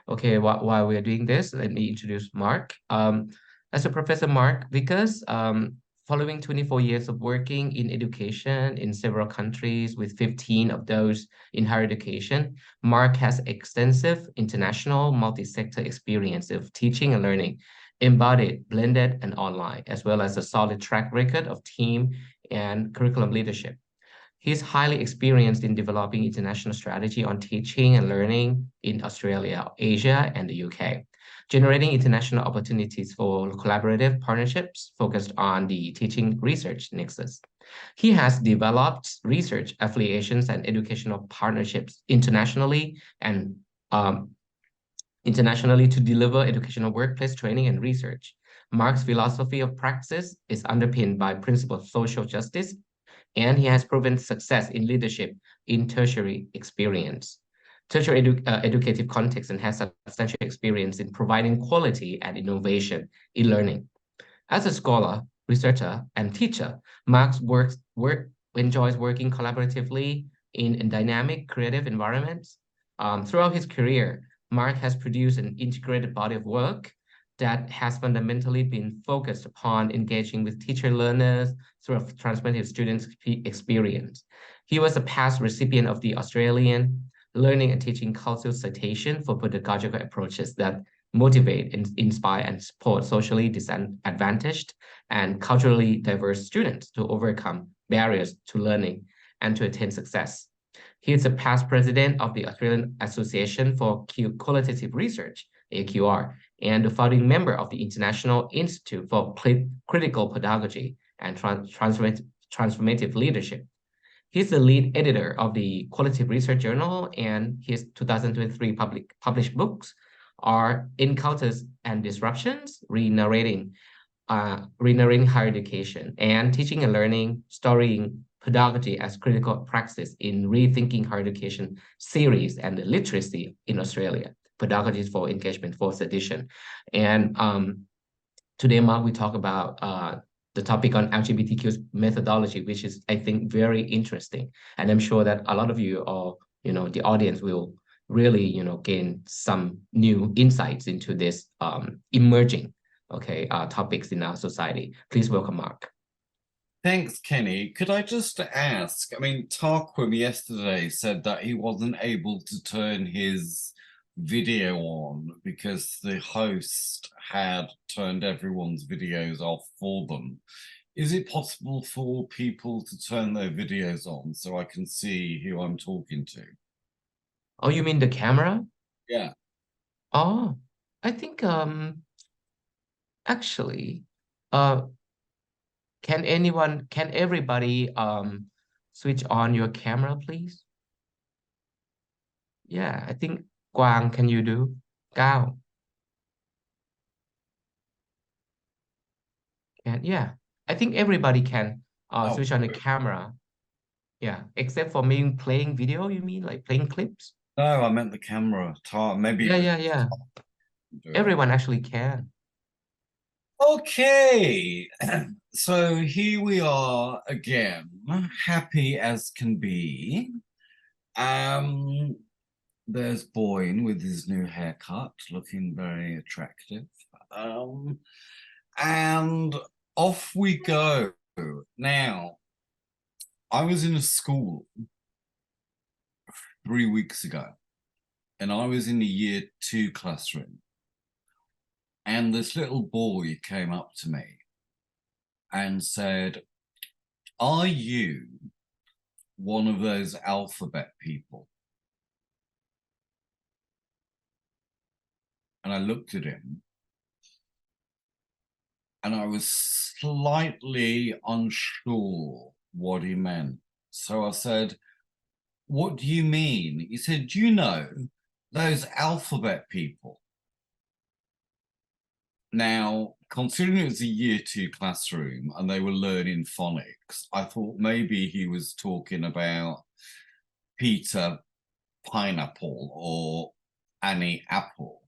Okay, while we're doing this, let me introduce Mark. As a Professor Mark Vicars, following 24 years of working in education in several countries with 15 of those in higher education, Mark has extensive international multi-sector experience of teaching and learning, embodied, blended, and online, as well as a solid track record of team and curriculum leadership. He's highly experienced in developing international strategy on teaching and learning in Australia, Asia, and the UK, generating international opportunities for collaborative partnerships focused on the teaching research nexus. He has developed research affiliations and educational partnerships um, internationally to deliver educational workplace training and research. Mark's philosophy of praxis is underpinned by principles of social justice, and he has proven success in leadership in tertiary experience, educative context, and has substantial experience in providing quality and innovation in learning. As a scholar, researcher, and teacher, Marx enjoys working collaboratively in dynamic, creative environments. Throughout his career, Mark has produced an integrated body of work that has fundamentally been focused upon engaging with teacher learners through a transformative student experience. He was a past recipient of the Australian Learning and Teaching Council citation for pedagogical approaches that motivate, inspire, and support socially disadvantaged and culturally diverse students to overcome barriers to learning and to attain success. He is a past president of the Australian Association for Qualitative Research, AQR, and the founding member of the International Institute for Critical Pedagogy and Transformative Leadership. He's the lead editor of the Qualitative Research Journal, and his 2023 published books are Encounters and Disruptions, Re-narrating higher education, and Teaching and Learning, Storying Pedagogy as Critical Praxis in Rethinking Higher Education series, and the Literacy in Australia, Pedagogies for Engagement, fourth edition. And today, Mark, we talk about the topic on LGBTQ methodology, which is, I think, very interesting. And I'm sure that a lot of you, or the audience, will really gain some new insights into this emerging topics in our society. Please welcome Mark. Thanks, Kenny. Could I just ask, I mean, Tarquin yesterday said that he wasn't able to turn his video on because the host had turned everyone's videos off for them. Is it possible for people to turn their videos on so I can see who I'm talking to? Oh, you mean the camera? Yeah. Oh, I think actually can everybody switch on your camera, please? Yeah, I think Quang, can you do? Gao. Yeah. I think everybody can switch on the camera. Yeah, except for me playing video, you mean like playing clips? No, I meant the camera. Maybe Yeah. Everyone actually can. Okay, so here we are again, happy as can be. There's Boyne with his new haircut, looking very attractive. And off we go. Now, I was in a school 3 weeks ago, and I was in the year 2 classroom. And this little boy came up to me and said, "Are you one of those alphabet people?" And I looked at him and I was slightly unsure what he meant. So I said, "What do you mean?" He said, "Do you know those alphabet people?" Now, considering it was a year 2 classroom and they were learning phonics, I thought maybe he was talking about Peter Pineapple or Annie Apple.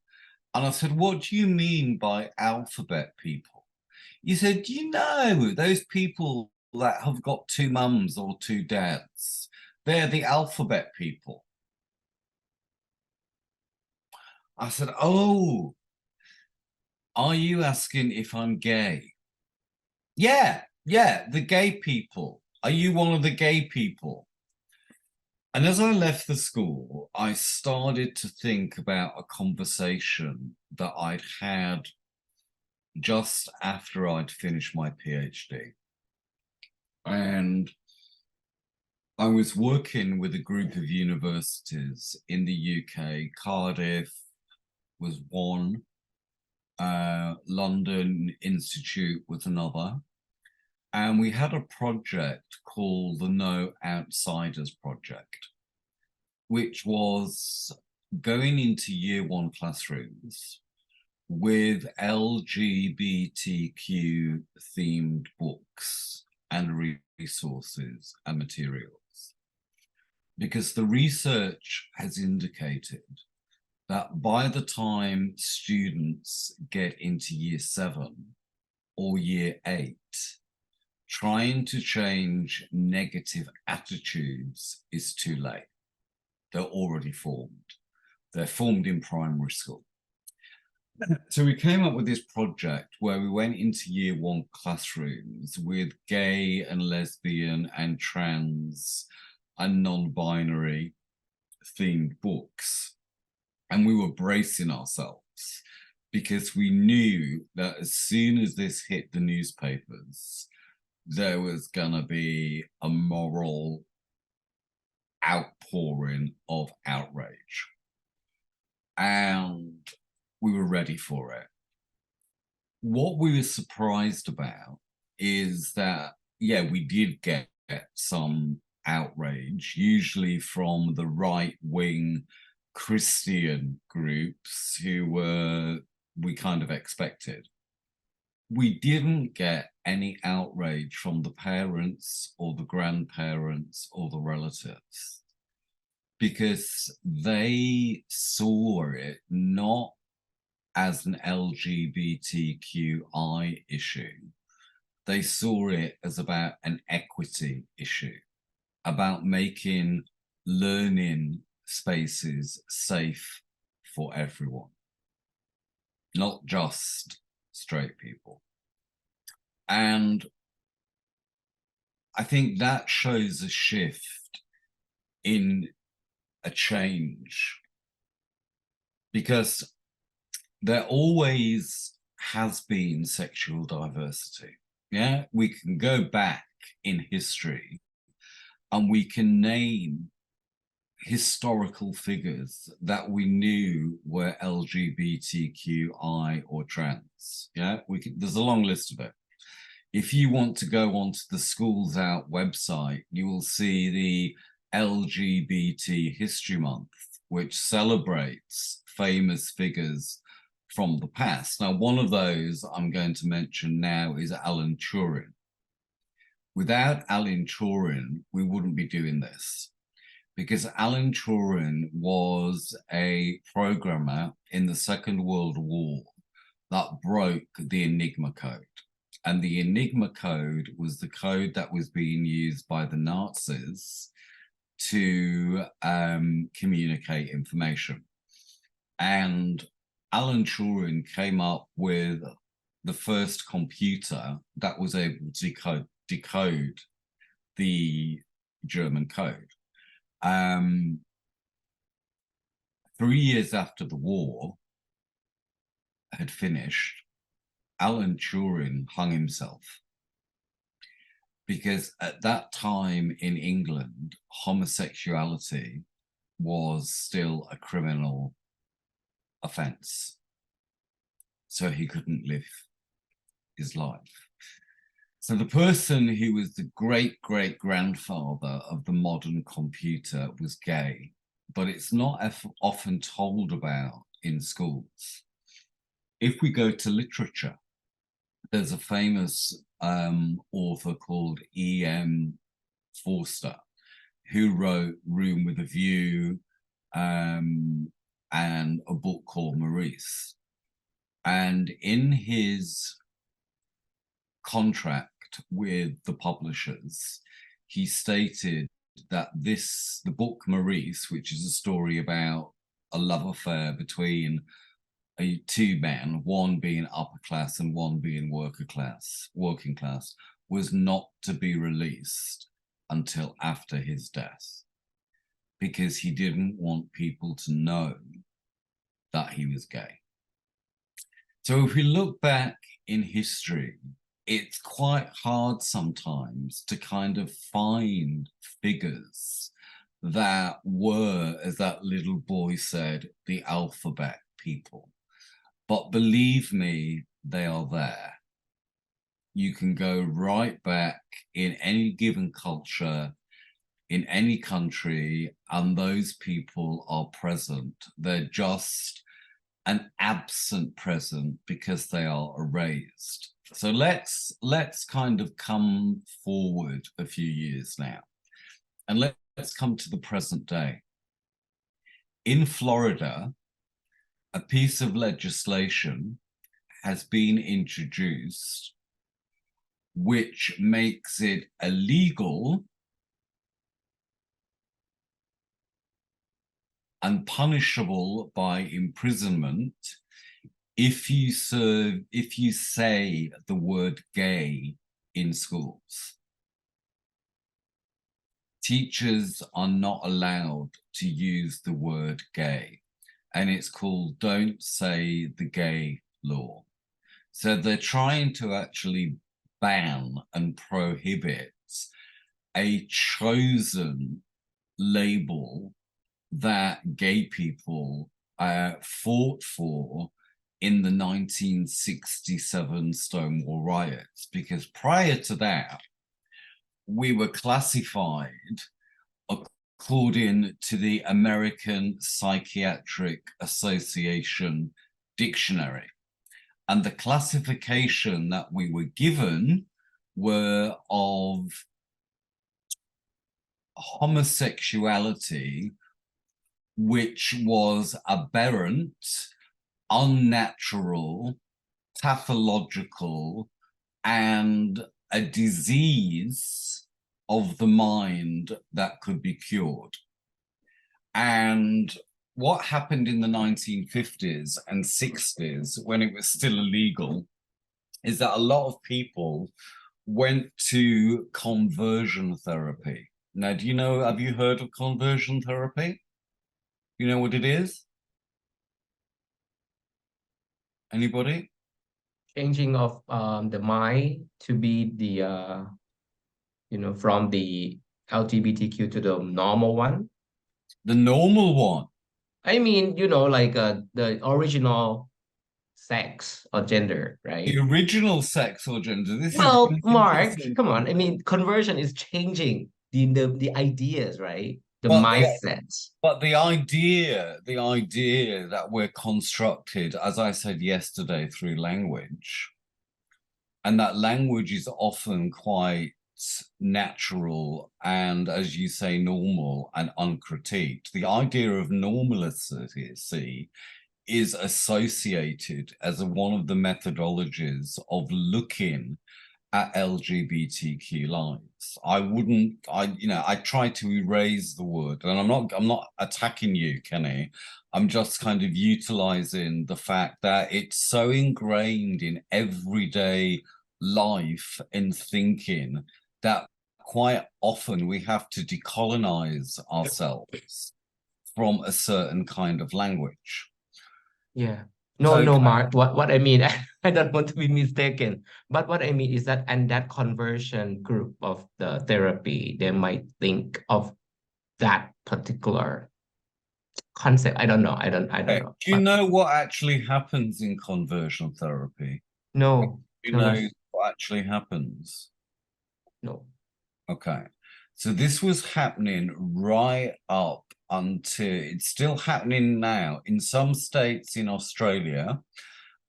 And I said, "What do you mean by alphabet people?" He said, "Do you know those people that have got 2 mums or 2 dads? They're the alphabet people." I said, oh, are you asking if I'm gay? Yeah, the gay people. Are you one of the gay people? And as I left the school, I started to think about a conversation that I'd had just after I'd finished my PhD. And I was working with a group of universities in the UK. Cardiff was one, London Institute was another. And we had a project called the No Outsiders Project, which was going into year one classrooms with LGBTQ themed books and resources and materials. Because the research has indicated that by the time students get into year 7 or year 8, trying to change negative attitudes is too late. They're already formed. They're formed in primary school. So we came up with this project where we went into year 1 classrooms with gay and lesbian and trans and non-binary themed books. And we were bracing ourselves because we knew that as soon as this hit the newspapers, there was going to be a moral outpouring of outrage. And we were ready for it. What we were surprised about is that, yeah, we did get some outrage, usually from the right-wing Christian groups who we kind of expected. We didn't get any outrage from the parents or the grandparents or the relatives because they saw it not as an LGBTQI issue. They saw it as about an equity issue, about making learning spaces safe for everyone, not just straight people. And I think that shows a shift in a change, because there always has been sexual diversity. Yeah, we can go back in history and we can name historical figures that we knew were LGBTQI or trans. Yeah, there's a long list of it. If you want to go onto the Schools Out website, you will see the LGBT History Month, which celebrates famous figures from the past. Now, one of those I'm going to mention now is Alan Turing. Without Alan Turing, we wouldn't be doing this, because Alan Turing was a programmer in the Second World War that broke the Enigma code. And the Enigma code was the code that was being used by the Nazis to communicate information. And Alan Turing came up with the first computer that was able to decode the German code. 3 years after the war had finished, Alan Turing hung himself, because at that time in England, homosexuality was still a criminal offense. So he couldn't live his life. So the person who was the great-great-grandfather of the modern computer was gay, but it's not often told about in schools. If we go to literature, there's a famous author called E.M. Forster, who wrote Room with a View and a book called Maurice. And in his contract with the publishers, he stated that the book Maurice, which is a story about a love affair between two men, one being upper class and one being working class, was not to be released until after his death, because he didn't want people to know that he was gay. So if we look back in history, it's quite hard sometimes to kind of find figures that were, as that little boy said, the alphabet people. But believe me, they are there. You can go right back in any given culture, in any country, and those people are present. They're just an absent present because they are erased. So let's kind of come forward a few years now, and let's come to the present day. In Florida, a piece of legislation has been introduced which makes it illegal and punishable by imprisonment if you say the word gay in schools. Teachers are not allowed to use the word gay, and it's called Don't Say the Gay law. So they're trying to actually ban and prohibit a chosen label that gay people fought for in the 1967 Stonewall riots, because prior to that, we were classified according to the American Psychiatric Association dictionary. And the classification that we were given were of homosexuality, which was aberrant, unnatural, pathological, and a disease of the mind that could be cured. And what happened in the 1950s and 60s, when it was still illegal, is that a lot of people went to conversion therapy. Now, do you know, have you heard of conversion therapy? You know what it is? Anybody? Changing of the mind to be the from the LGBTQ to the normal one. The normal one. I mean, like the original sex or gender, right? The original sex or gender. This Well, is Mark, come on. I mean, conversion is changing the ideas, right? The mindsets. But the idea that we're constructed, as I said yesterday, through language, and that language is often quite natural and, as you say, normal and uncritiqued. The idea of normalcy is associated as one of the methodologies of looking at LGBTQ lives. I try to erase the word, and I'm not attacking you, Kenny. I'm just kind of utilizing the fact that it's so ingrained in everyday life and thinking that quite often we have to decolonize ourselves from a certain kind of language. Yeah. No, Mark. What I mean, I don't want to be mistaken. But what I mean is that, and that conversion group of the therapy, they might think of that particular concept. I don't know. I don't know. Do you know what actually happens in conversion therapy? No. Do you know what actually happens? No. Okay. So this was happening right up until, it's still happening now in some states in Australia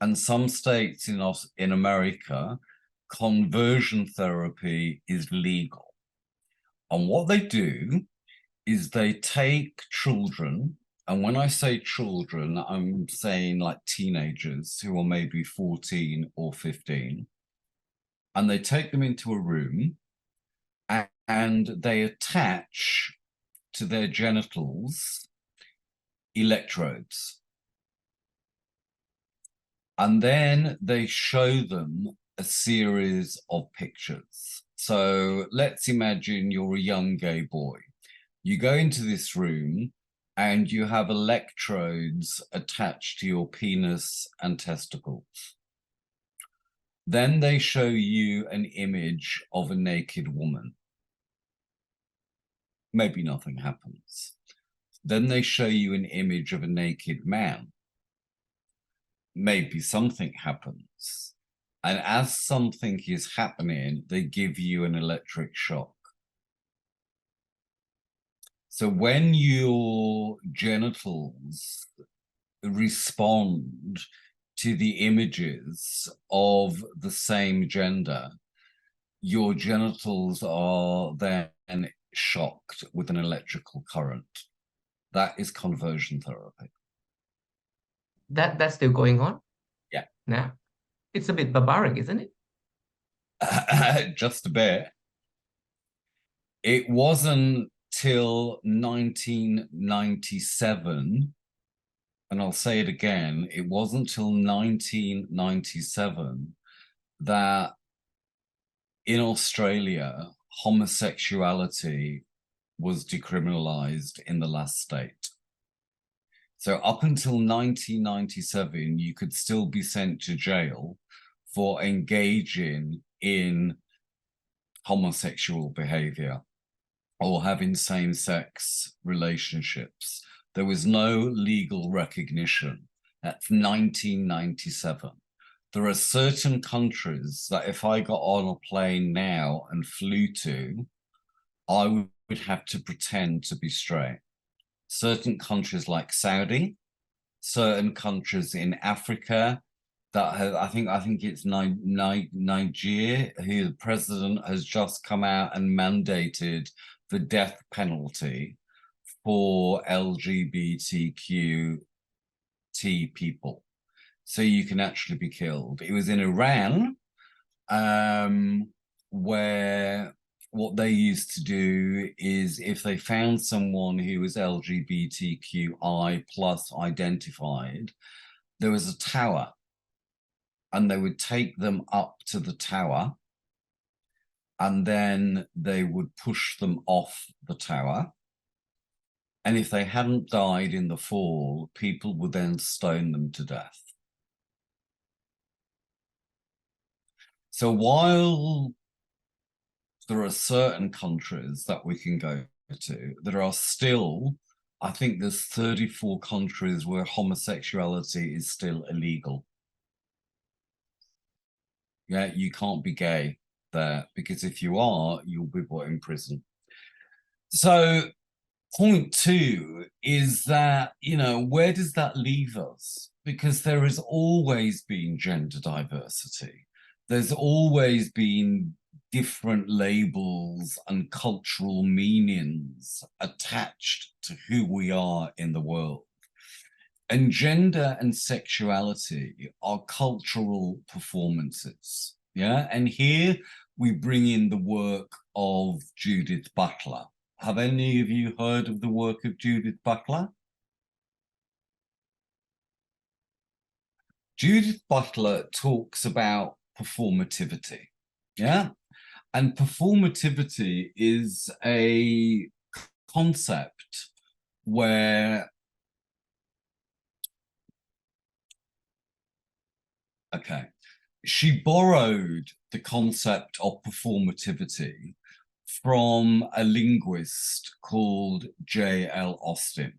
and some states in America. Conversion therapy is legal. And what they do is they take children, and when I say children, I'm saying like teenagers who are maybe 14 or 15, and they take them into a room and they attach to their genitals electrodes. And then they show them a series of pictures. So let's imagine you're a young gay boy. You go into this room and you have electrodes attached to your penis and testicles. Then they show you an image of a naked woman. Maybe nothing happens. Then they show you an image of a naked man. Maybe something happens. And as something is happening, they give you an electric shock. So when your genitals respond to the images of the same gender, your genitals are then shocked with an electrical current. That is conversion therapy. That's still going on? Yeah. Now, it's a bit barbaric, isn't it? Just a bit. It wasn't till 1997, and I'll say it again, it wasn't till 1997 that in Australia, homosexuality was decriminalized in the last state. So up until 1997, you could still be sent to jail for engaging in homosexual behavior or having same-sex relationships. There was no legal recognition. That's 1997. There are certain countries that if I got on a plane now and flew to, I would have to pretend to be straight. Certain countries like Saudi, certain countries in Africa that have, I think it's Nigeria, who the president has just come out and mandated the death penalty for LGBTQ people. So you can actually be killed. It was in Iran, where what they used to do is if they found someone who was LGBTQI plus identified, there was a tower and they would take them up to the tower and then they would push them off the tower. And if they hadn't died in the fall, people would then stone them to death. So while there are certain countries that we can go to, there are still, I think there's 34 countries where homosexuality is still illegal. Yeah, you can't be gay there because if you are, you'll be put in prison. So point two is that, you know, where does that leave us? Because there has always been gender diversity. There's always been different labels and cultural meanings attached to who we are in the world. And gender and sexuality are cultural performances. Yeah. And here we bring in the work of Judith Butler. Have any of you heard of the work of Judith Butler? Judith Butler talks about performativity. Yeah. And performativity is a concept where, okay, she borrowed the concept of performativity from a linguist called J.L. Austin,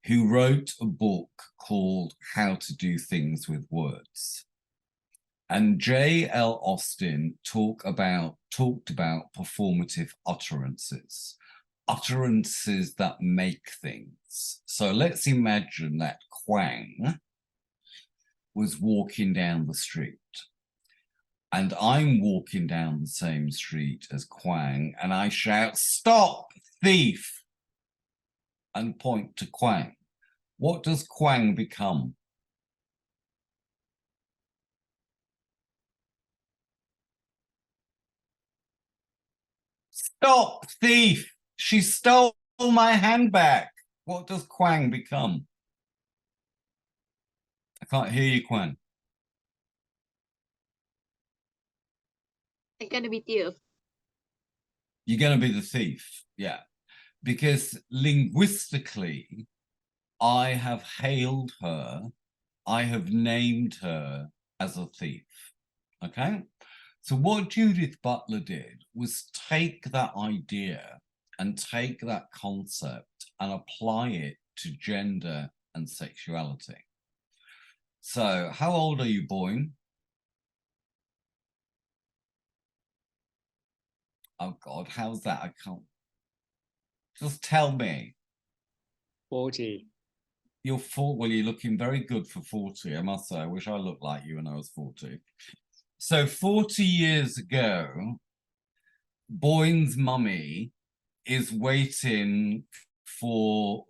who wrote a book called How to Do Things with Words. And J.L. Austin talked about performative utterances, utterances that make things. So let's imagine that Kwang was walking down the street. And I'm walking down the same street as Kwang, and I shout, "Stop, thief!" and point to Kwang. What does Kwang become? "Stop, thief! She stole my handbag." What does Quang become? I can't hear you, Quang. I'm gonna be thief. You're going to be the thief. Yeah. Because linguistically, I have hailed her, I have named her as a thief. Okay? So what Judith Butler did was take that idea and take that concept and apply it to gender and sexuality. So how old are you, Boyne? Oh God, how's that? I can't. Just tell me. 40. You're 40. Well, you're looking very good for 40, I must say. I wish I looked like you when I was 40. So 40 years ago, Boyne's mummy is waiting for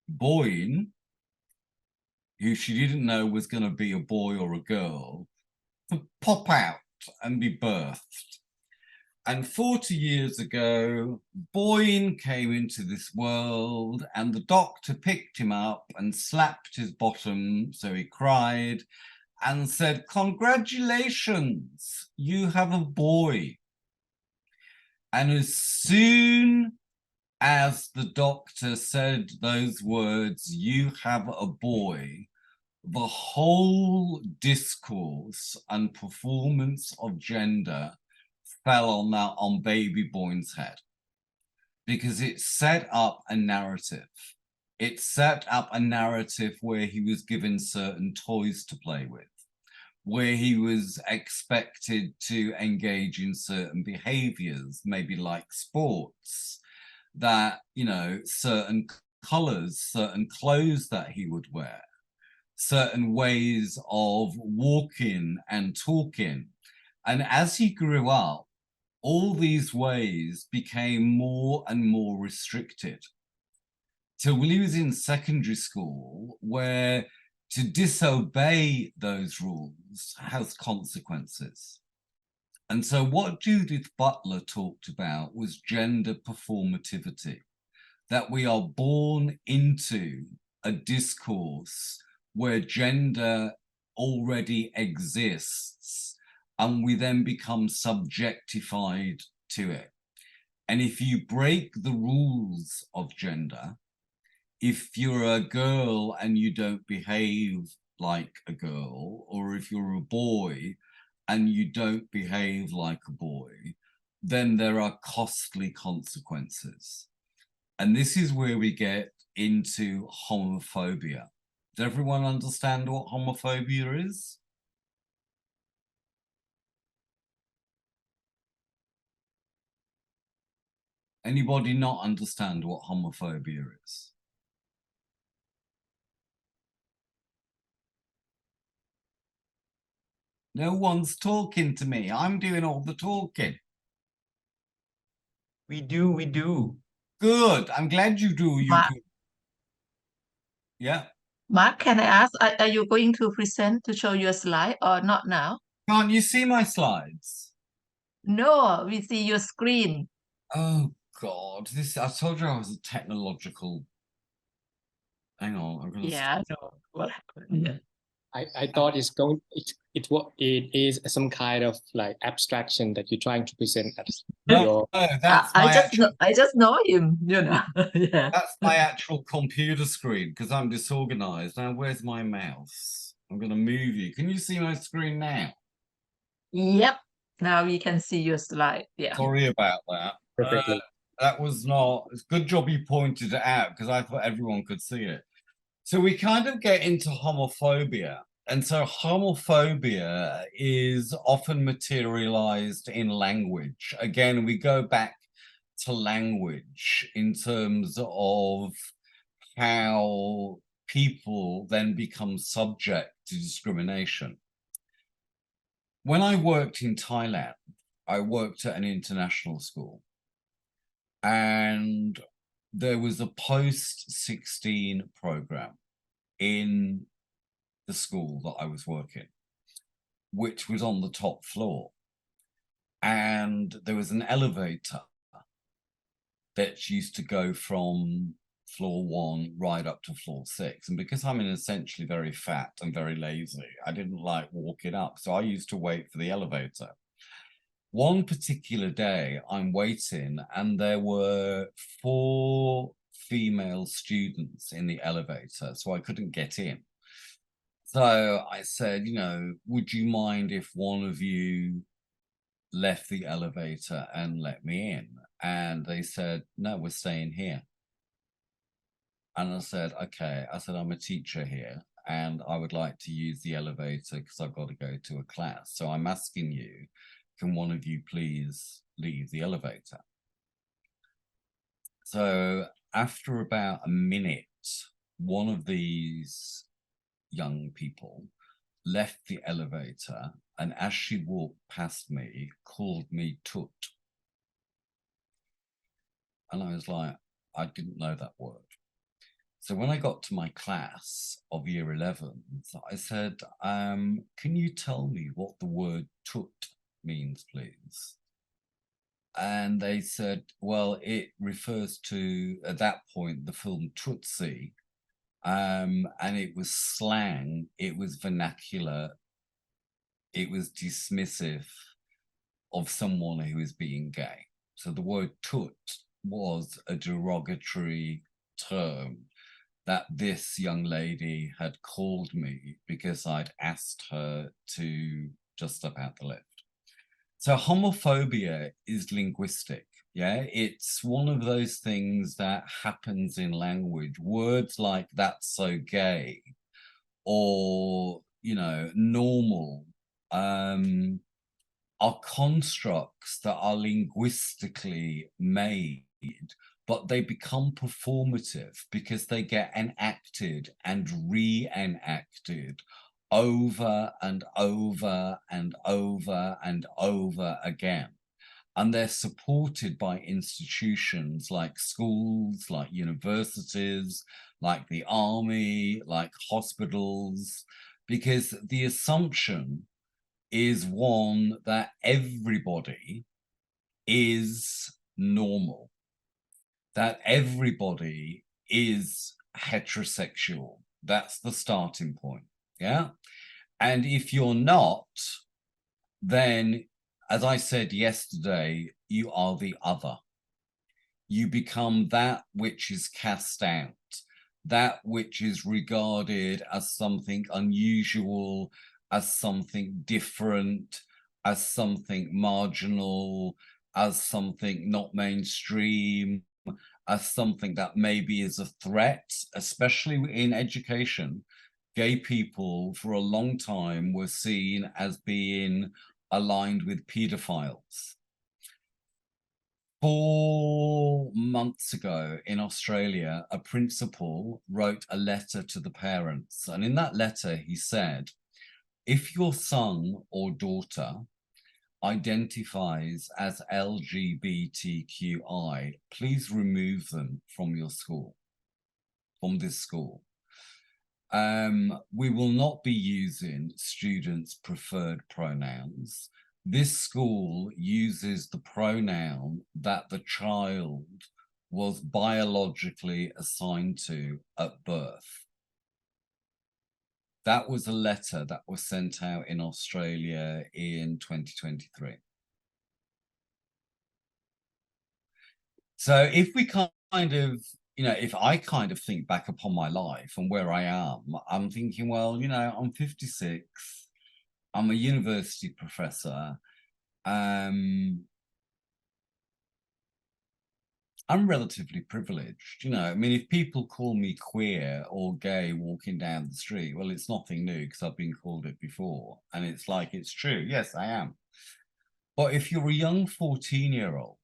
Boyne, who she didn't know was going to be a boy or a girl, to pop out and be birthed. And 40 years ago, Boyne came into this world and the doctor picked him up and slapped his bottom, so he cried, and said, "Congratulations, you have a boy." And as soon as the doctor said those words, "You have a boy," the whole discourse and performance of gender fell on baby Boyne's head, because it set up a narrative. It set up a narrative where he was given certain toys to play with, where he was expected to engage in certain behaviors, maybe like sports, that, you know, certain colors, certain clothes that he would wear, certain ways of walking and talking. And as he grew up, all these ways became more and more restricted. So when he was in secondary school, where to disobey those rules has consequences. And so what Judith Butler talked about was gender performativity, that we are born into a discourse where gender already exists, and we then become subjectified to it. And if you break the rules of gender, if you're a girl and you don't behave like a girl, or if you're a boy and you don't behave like a boy, then there are costly consequences. And this is where we get into homophobia. Does everyone understand what homophobia is? Anybody not understand what homophobia is? No one's talking to me. I'm doing all the talking. We do. Good. I'm glad you do. You Mark, do. Yeah. Mark, can I ask, are you going to present to show your slide or not now? Can't you see my slides? No, we see your screen. Oh God, I told you I was a technological. Hang on, I'm gonna. Yeah, I know what happened. Yeah. I thought it is some kind of like abstraction that you're trying to present as your No, that's I my just actual. know, I just know him, you know. Yeah. That's my actual computer screen because I'm disorganized. Now, where's my mouse? I'm gonna move you. Can you see my screen now? Yep. Now we can see your slide. Yeah. Sorry about that. perfectly. That was not. It's a good job you pointed it out because I thought everyone could see it. So we kind of get into homophobia. And so homophobia is often materialized in language. Again, we go back to language in terms of how people then become subject to discrimination. When I worked in Thailand, I worked at an international school, and there was a post-16 program in the school that I was working, which was on the top floor. And there was an elevator that used to go from floor 1 right up to floor 6. And because I'm essentially very fat and very lazy, I didn't like walking up. So I used to wait for the elevator. One particular day I'm waiting and there were 4 female students in the elevator, so I couldn't get in. So I said, you know, would you mind if one of you left the elevator and let me in? And they said, no, we're staying here. And I said, okay. I said, I'm a teacher here and I would like to use the elevator because I've got to go to a class. So I'm asking you, can one of you please leave the elevator? So after about a minute, one of these young people left the elevator and as she walked past me, called me Tut. And I was like, I didn't know that word. So when I got to my class of year 11, I said, can you tell me what the word Tut means, please? And they said, well, it refers to, at that point, the film Tootsie. And it was slang, it was vernacular, it was dismissive of someone who is being gay. So the word toot was a derogatory term that this young lady had called me because I'd asked her to just step out the lift. So homophobia is linguistic. Yeah, it's one of those things that happens in language. Words like that's so gay or, you know, normal are constructs that are linguistically made, but they become performative because they get enacted and re-enacted over and over and over and over again. And they're supported by institutions like schools, like universities, like the army, like hospitals, because the assumption is one that everybody is normal, that everybody is heterosexual. That's the starting point, yeah? And if you're not, then, as I said yesterday, you are the other. You become that which is cast out, that which is regarded as something unusual, as something different, as something marginal, as something not mainstream, as something that maybe is a threat, especially in education. Gay people for a long time were seen as being aligned with pedophiles. 4 months ago in Australia, a principal wrote a letter to the parents. And in that letter, he said, if your son or daughter identifies as LGBTQI, please remove them from your school, from this school. We will not be using students' preferred pronouns. This school uses the pronoun that the child was biologically assigned to at birth. That was a letter that was sent out in Australia in 2023. So if we kind of, you know, if I kind of think back upon my life and where I am, I'm thinking, well, you know, I'm 56, I'm a university professor, I'm relatively privileged, you know. I mean, if people call me queer or gay walking down the street, well, it's nothing new because I've been called it before. And it's like, it's true. Yes, I am. But if you're a young 14-year-old,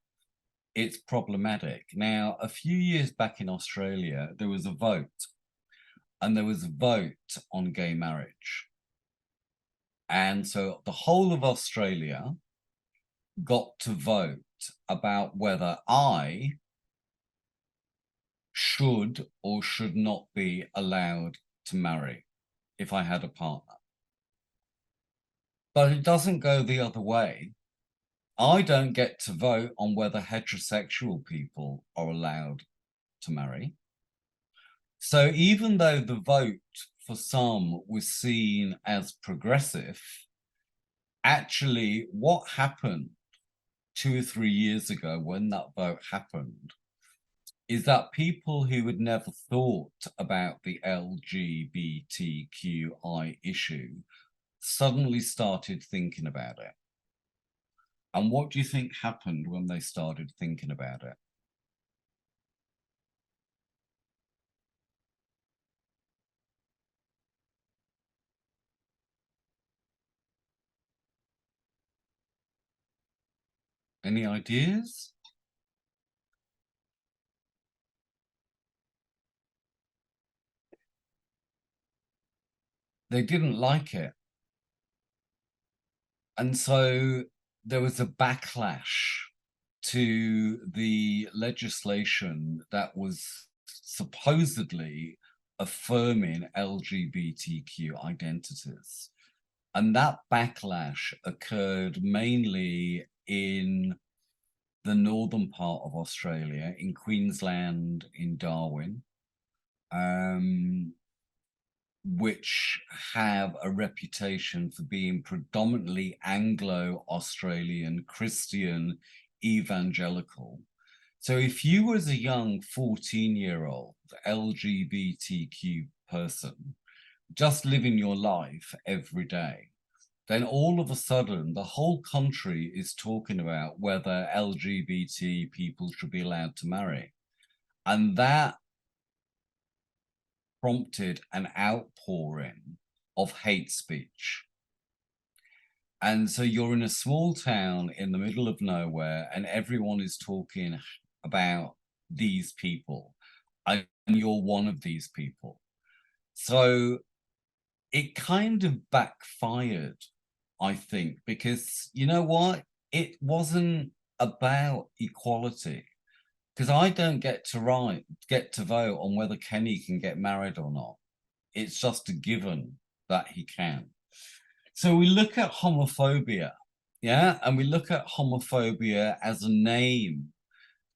it's problematic. Now, a few years back in Australia, there was a vote, and there was a vote on gay marriage. And so the whole of Australia got to vote about whether I should or should not be allowed to marry if I had a partner. But it doesn't go the other way. I don't get to vote on whether heterosexual people are allowed to marry. So even though the vote for some was seen as progressive, actually what happened 2 or 3 years ago when that vote happened is that people who had never thought about the LGBTQI issue suddenly started thinking about it. And what do you think happened when they started thinking about it? Any ideas? They didn't like it. And so there was a backlash to the legislation that was supposedly affirming LGBTQ identities. And that backlash occurred mainly in the northern part of Australia, in Queensland, in Darwin, which have a reputation for being predominantly Anglo-Australian Christian evangelical. So if you was a young 14-year-old LGBTQ person, just living your life every day, then all of a sudden the whole country is talking about whether LGBT people should be allowed to marry. And that prompted an outpouring of hate speech. And so you're in a small town in the middle of nowhere and everyone is talking about these people and you're one of these people. So it kind of backfired, I think, because you know what? It wasn't about equality. Because I don't get to vote on whether Kenny can get married or not. It's just a given that he can. So we look at homophobia, yeah, and we look at homophobia as a name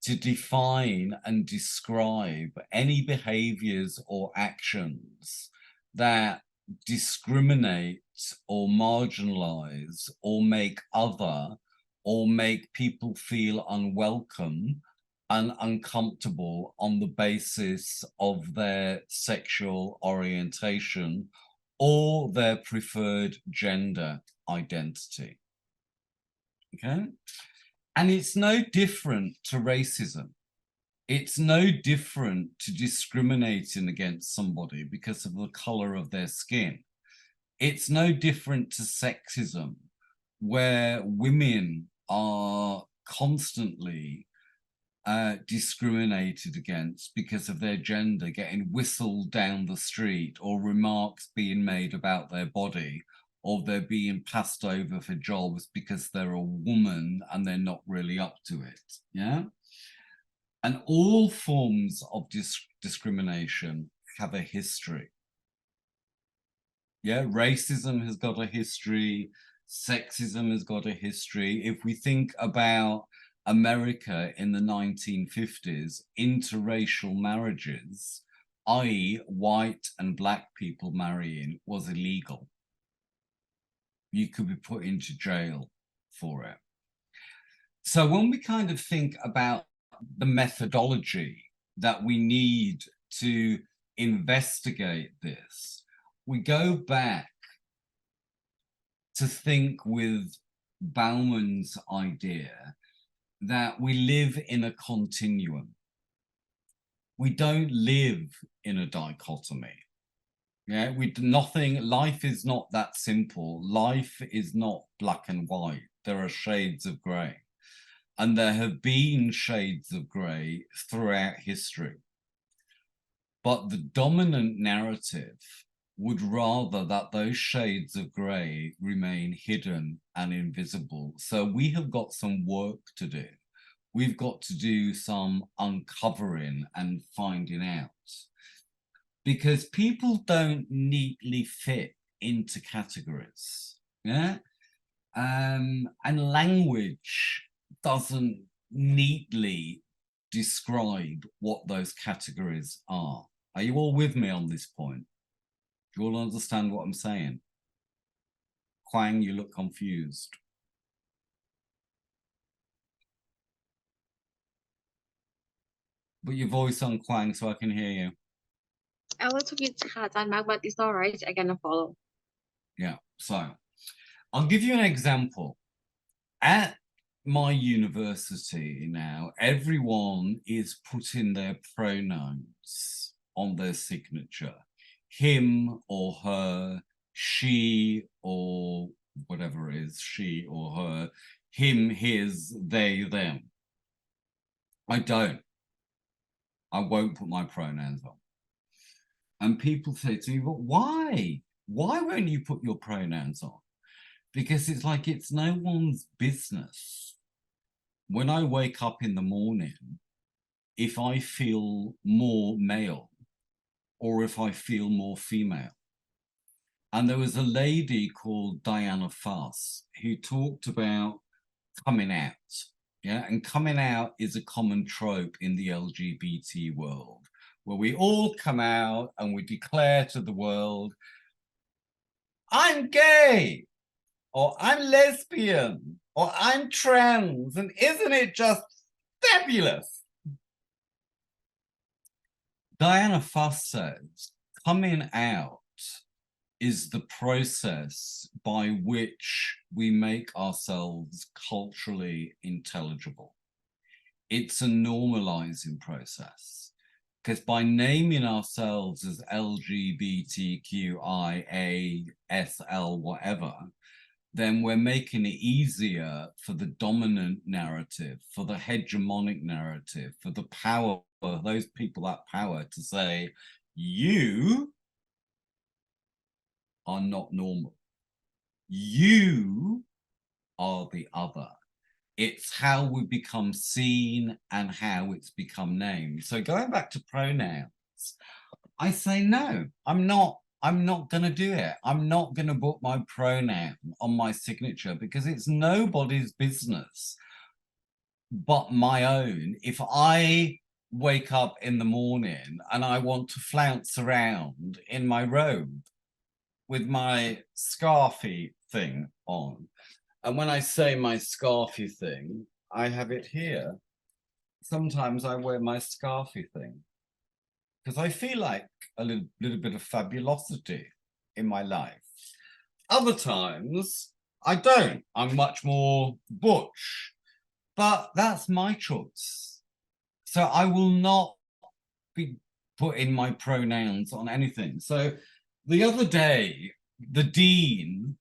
to define and describe any behaviors or actions that discriminate or marginalize or make other or make people feel unwelcome and uncomfortable on the basis of their sexual orientation or their preferred gender identity. Okay? And it's no different to racism. It's no different to discriminating against somebody because of the color of their skin. It's no different to sexism, where women are constantly discriminated against because of their gender, getting whistled down the street or remarks being made about their body, or they're being passed over for jobs because they're a woman and they're not really up to it, yeah? And all forms of discrimination have a history. Yeah, racism has got a history, sexism has got a history. If we think about America in the 1950s, interracial marriages, i.e. white and black people marrying, was illegal. You could be put into jail for it. So when we kind of think about the methodology that we need to investigate this, we go back to think with Bauman's idea that we live in a continuum. We don't live in a dichotomy. Yeah, life is not that simple. Life is not black and white. There are shades of gray. And there have been shades of gray throughout history. But the dominant narrative would rather that those shades of gray remain hidden and invisible. So we have got some work to do. We've got to do some uncovering and finding out, because people don't neatly fit into categories, yeah? And language doesn't neatly describe what those categories are. Are you all with me on this point? Do you all understand what I'm saying? Kwang, you look confused. Put your voice on, Kwang, so I can hear you. I was talking to Ajahn Mark, but it's all right. I can follow. Yeah, so I'll give you an example. At my university now, everyone is putting their pronouns on their signature. Him or her, she or whatever it is, she or her, him, his, they, them. I don't. I won't put my pronouns on. And people say to me, but why? Why won't you put your pronouns on? Because it's like it's no one's business. When I wake up in the morning, if I feel more male or if I feel more female. And there was a lady called Diana Fuss who talked about coming out. Yeah, and coming out is a common trope in the LGBT world, where we all come out and we declare to the world, I'm gay, or I'm lesbian, or I'm trans, and isn't it just fabulous? Diana Fuss says, coming out is the process by which we make ourselves culturally intelligible. It's a normalizing process, because by naming ourselves as LGBTQIA, SL, whatever, then we're making it easier for the dominant narrative, for the hegemonic narrative, for the power, for those people that power to say, you are not normal. You are the other. It's how we become seen and how it's become named. So going back to pronouns, I say, no, I'm not going to do it. I'm not going to put my pronoun on my signature because it's nobody's business but my own. If I wake up in the morning and I want to flounce around in my robe with my scarfy thing on, and when I say my scarfy thing, I have it here. Sometimes I wear my scarfy thing because I feel like a little bit of fabulosity in my life. Other times I don't. I'm much more butch, but that's my choice. So I will not be putting my pronouns on anything. So the other day, the dean,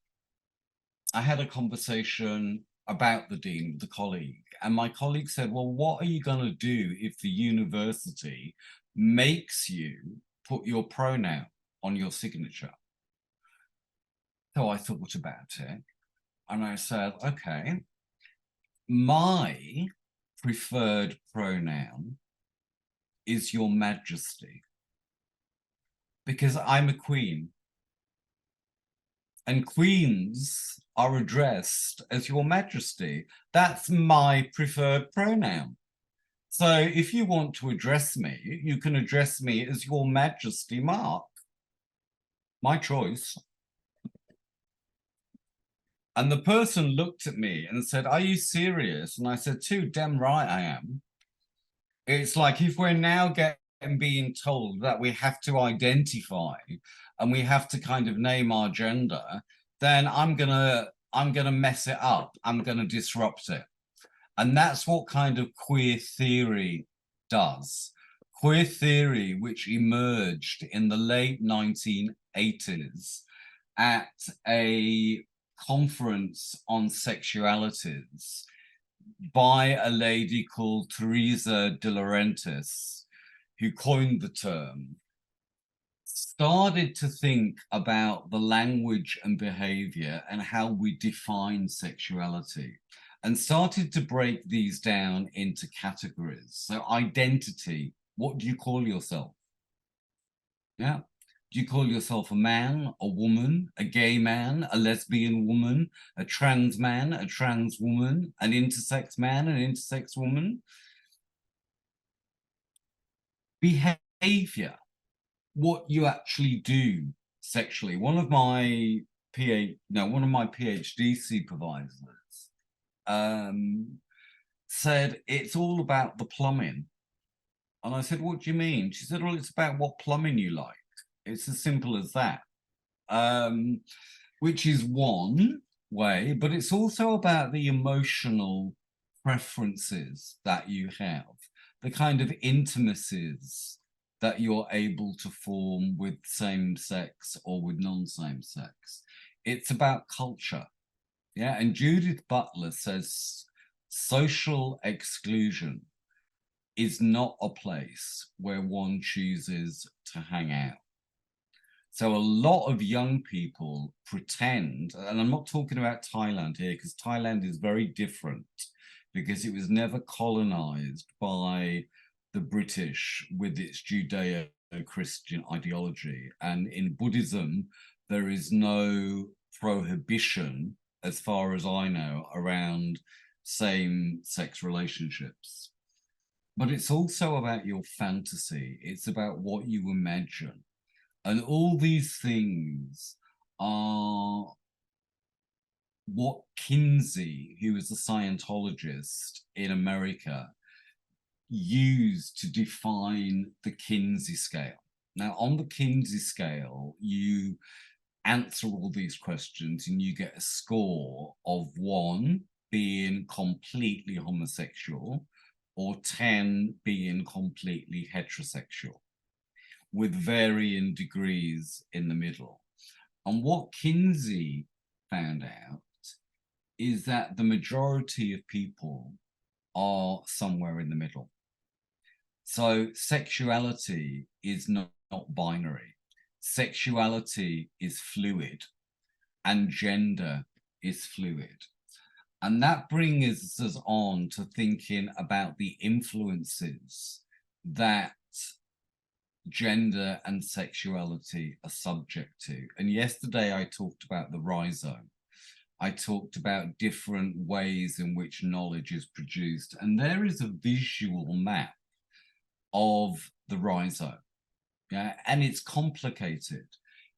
I had a conversation about the dean with a colleague, and my colleague said, well, what are you going to do if the university makes you put your pronoun on your signature? So I thought about it and I said, okay, my preferred pronoun is Your Majesty, because I'm a queen and queens are addressed as Your Majesty. That's my preferred pronoun. So if you want to address me, you can address me as Your Majesty Mark. My choice. And the person looked at me and said, are you serious? And I said, too damn right I am. It's like if we're now being told that we have to identify and we have to kind of name our gender, then I'm gonna mess it up. I'm gonna disrupt it. And that's what kind of queer theory does. Queer theory, which emerged in the late 1980s at a conference on sexualities by a lady called Teresa de Laurentiis, who coined the term, started to think about the language and behavior and how we define sexuality, and started to break these down into categories. So identity, what do you call yourself? Yeah. Do you call yourself a man, a woman, a gay man, a lesbian woman, a trans man, a trans woman, an intersex man, an intersex woman? Behavior. what you actually do sexually. One of my PhD supervisors said it's all about the plumbing. And I said, what do you mean? She said, well, it's about what plumbing you like. It's as simple as that. Which is one way, but it's also about the emotional preferences that you have, the kind of intimacies that you're able to form with same sex or with non-same sex. It's about culture. Yeah. And Judith Butler says social exclusion is not a place where one chooses to hang out. So a lot of young people pretend, and I'm not talking about Thailand here, because Thailand is very different, because it was never colonized by the British with its Judeo-Christian ideology. And in Buddhism, there is no prohibition, as far as I know, around same-sex relationships. But it's also about your fantasy. It's about what you imagine. And all these things are what Kinsey, who was a Scientologist in America, used to define the Kinsey scale. Now, on the Kinsey scale, you answer all these questions and you get a score of 1 being completely homosexual or 10 being completely heterosexual, with varying degrees in the middle. And what Kinsey found out is that the majority of people are somewhere in the middle. So sexuality is not binary. Sexuality is fluid and gender is fluid. And that brings us on to thinking about the influences that gender and sexuality are subject to. And yesterday I talked about the rhizome. I talked about different ways in which knowledge is produced. And there is a visual map of the rhizome. Yeah, and it's complicated.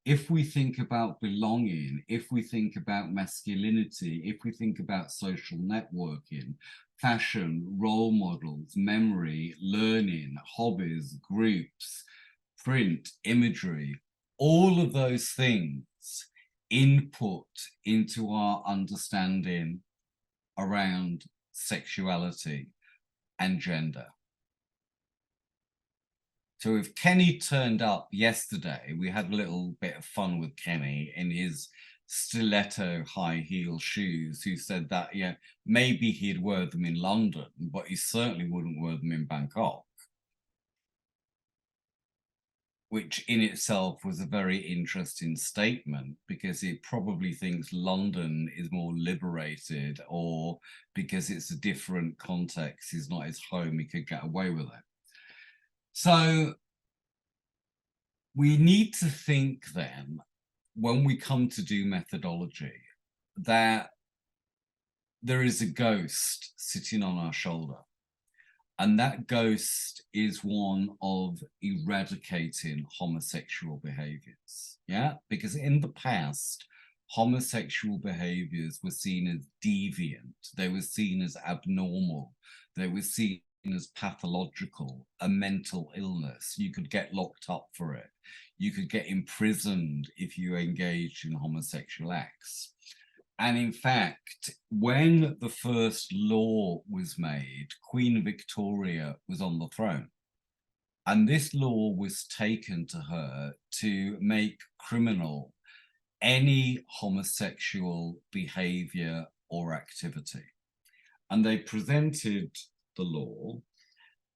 If we think about belonging, if we think about masculinity, if we think about social networking, fashion, role models, memory, learning, hobbies, groups, print, imagery, all of those things input into our understanding around sexuality and gender. So if Kenny turned up yesterday, we had a little bit of fun with Kenny in his stiletto high heel shoes, who said that, yeah, maybe he'd wear them in London, but he certainly wouldn't wear them in Bangkok. Which in itself was a very interesting statement, because it probably thinks London is more liberated, or because it's a different context, he's not his home, he could get away with it. So we need to think then, when we come to do methodology, that there is a ghost sitting on our shoulder. And that ghost is one of eradicating homosexual behaviors. Yeah, because in the past, homosexual behaviors were seen as deviant, they were seen as abnormal, they were seen as pathological, a mental illness. You could get locked up for it. You could get imprisoned if you engaged in homosexual acts. And in fact, when the first law was made, Queen Victoria was on the throne. And this law was taken to her to make criminal any homosexual behavior or activity. And they presented the law,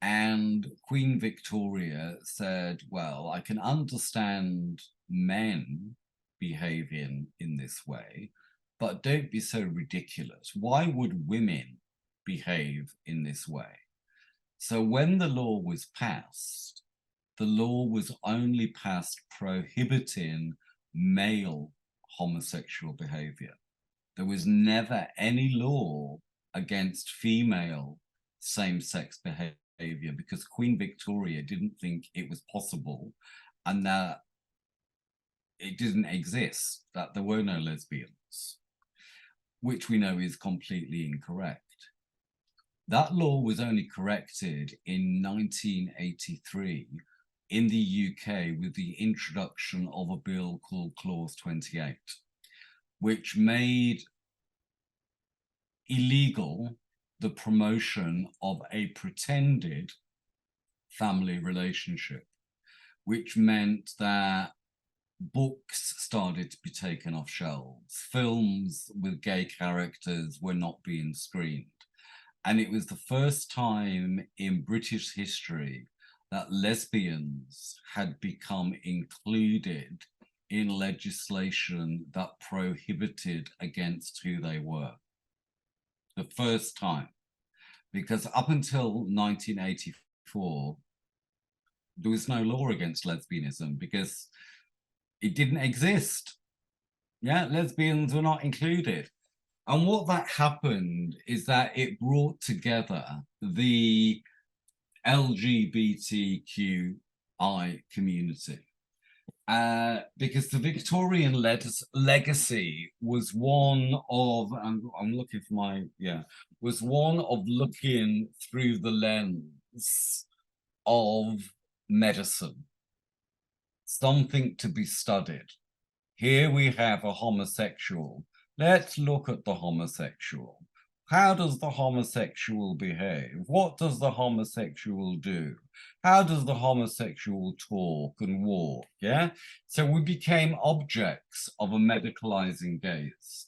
and Queen Victoria said, well, I can understand men behaving in this way, but don't be so ridiculous. Why would women behave in this way? So when the law was passed, the law was only passed prohibiting male homosexual behavior. There was never any law against female same-sex behavior, because Queen Victoria didn't think it was possible, and that it didn't exist, that there were no lesbians, which we know is completely incorrect. That law was only corrected in 1983 in the UK with the introduction of a bill called Clause 28, which made illegal the promotion of a pretended family relationship, which meant that books started to be taken off shelves, films with gay characters were not being screened. And it was the first time in British history that lesbians had become included in legislation that prohibited against who they were. The first time, because up until 1984, there was no law against lesbianism because it didn't exist. Yeah, lesbians were not included. And what that happened is that it brought together the LGBTQI community. Because the Victorian legacy was one of, I'm looking for my, was one of looking through the lens of medicine, something to be studied. Here we have a homosexual. Let's look at the homosexual. How does the homosexual behave? What does the homosexual do? How does the homosexual talk and walk? Yeah. So we became objects of a medicalizing gaze.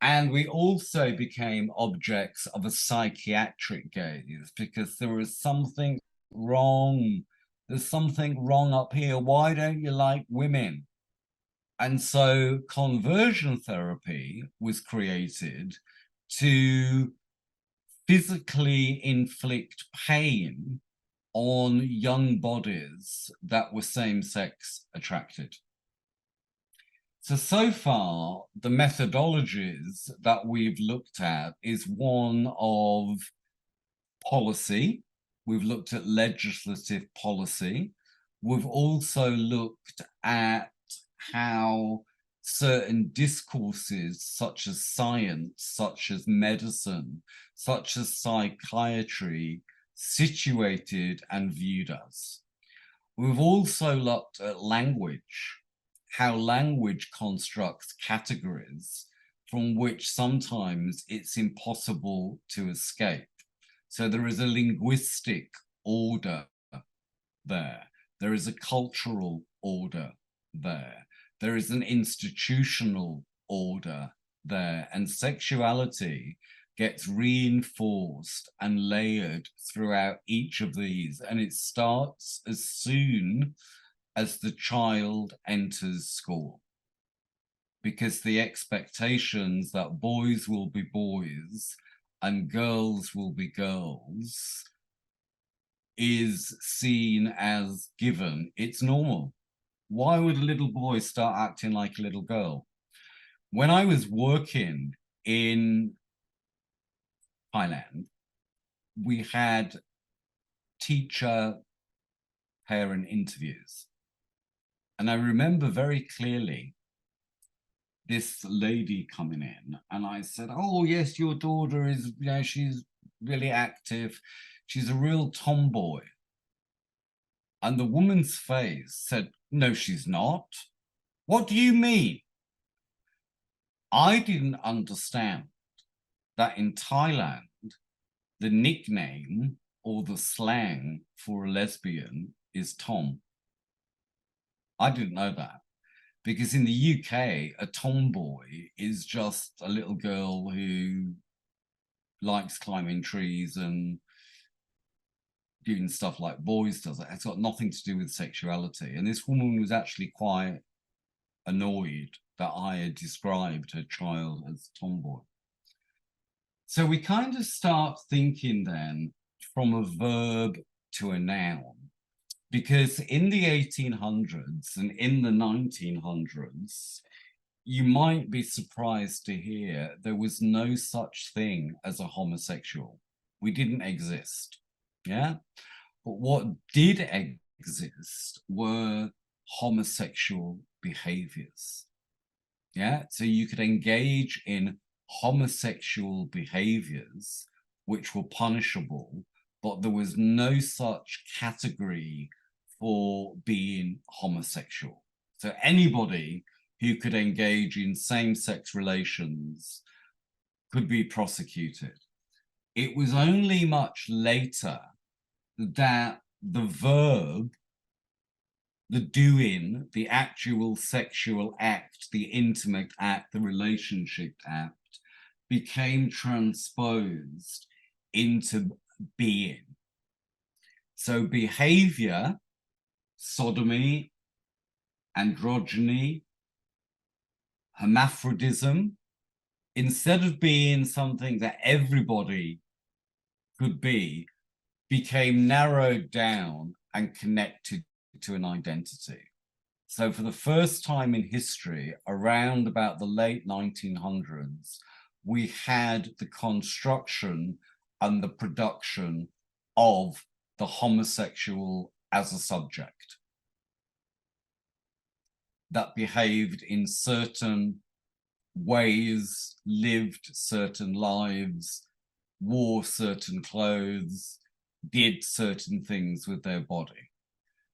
And we also became objects of a psychiatric gaze because there is something wrong. There's something wrong up here. Why don't you like women? And so conversion therapy was created to physically inflict pain on young bodies that were same-sex attracted. So far, the methodologies that we've looked at is one of policy. We've looked at legislative policy. We've also looked at how certain discourses such as science, such as medicine, such as psychiatry, situated and viewed us. We've also looked at language, how language constructs categories from which sometimes it's impossible to escape. So there is a linguistic order there. There is a cultural order there. There is an institutional order there, and sexuality gets reinforced and layered throughout each of these, and it starts as soon as the child enters school, because the expectations that boys will be boys and girls will be girls is seen as given. It's normal. Why would a little boy start acting like a little girl? When I was working in Thailand, we had teacher-parent interviews. And I remember very clearly this lady coming in, and I said, oh, yes, your daughter is, she's really active. She's a real tomboy. And the woman's face said, no, she's not. What do you mean? I didn't understand that in Thailand, the nickname or the slang for a lesbian is Tom. I didn't know that, because in the UK, a tomboy is just a little girl who likes climbing trees and doing stuff like boys does. It's got nothing to do with sexuality. And this woman was actually quite annoyed that I had described her child as tomboy. So we kind of start thinking then from a verb to a noun, because in the 1800s and in the 1900s, you might be surprised to hear there was no such thing as a homosexual. We didn't exist. Yeah. But what did exist were homosexual behaviors. Yeah, so you could engage in homosexual behaviors which were punishable, but there was no such category for being homosexual. So anybody who could engage in same-sex relations could be prosecuted. It was only much later that the verb, the doing, the actual sexual act, the intimate act, the relationship act, became transposed into being. So behavior, sodomy, androgyny, hermaphrodism, instead of being something that everybody could be, became narrowed down and connected to an identity. So for the first time in history, around about the late 1900s, we had the construction and the production of the homosexual as a subject that behaved in certain ways, lived certain lives, wore certain clothes, did certain things with their body.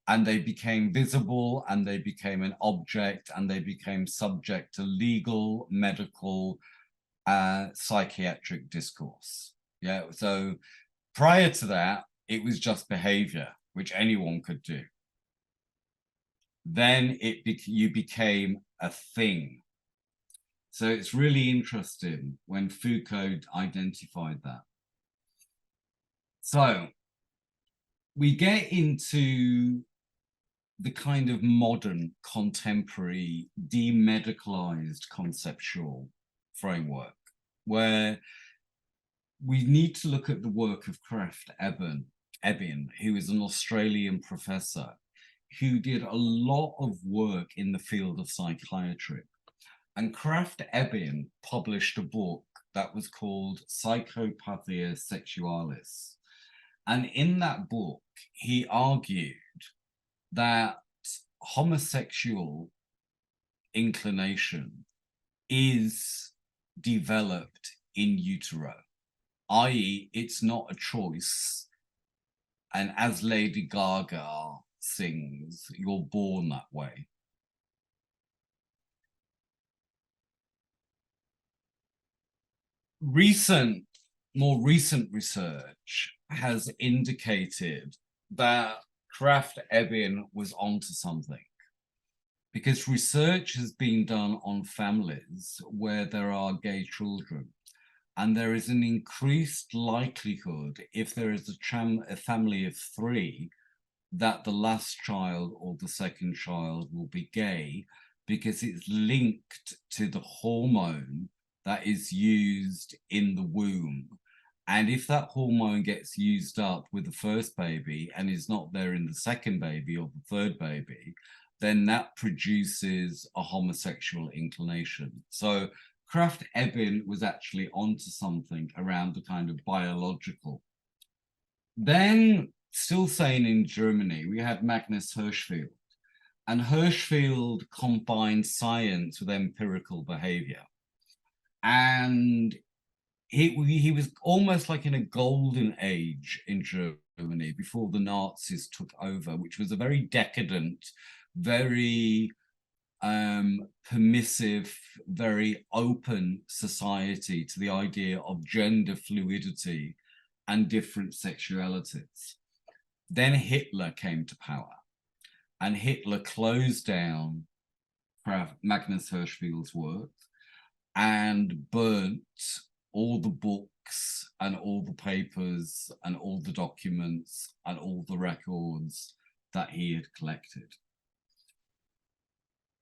And they became visible, and they became an object, and they became subject to legal, medical, psychiatric discourse. Yeah, so prior to that, it was just behavior, which anyone could do. Then you became a thing. So it's really interesting when Foucault identified that. So we get into the kind of modern, contemporary, demedicalized conceptual framework, where we need to look at the work of Krafft Ebing, who is an Australian professor who did a lot of work in the field of psychiatry. And Krafft Ebing published a book that was called Psychopathia Sexualis. And in that book, he argued that homosexual inclination is developed in utero, i.e., it's not a choice. And as Lady Gaga sings, you're born that way. More recent research has indicated that Krafft Ebing was onto something, because research has been done on families where there are gay children, and there is an increased likelihood, if there is a family of 3, that the last child or the second child will be gay, because it's linked to the hormone that is used in the womb. And if that hormone gets used up with the first baby and is not there in the second baby or the third baby, then that produces a homosexual inclination. So Krafft Ebing was actually onto something around the kind of biological. Then, still saying in Germany, we had Magnus Hirschfeld. And Hirschfeld combined science with empirical behavior. And he was almost like in a golden age in Germany before the Nazis took over, which was a very decadent, very permissive, very open society to the idea of gender fluidity and different sexualities. Then Hitler came to power, and Hitler closed down Magnus Hirschfeld's work and burnt all the books and all the papers and all the documents and all the records that he had collected.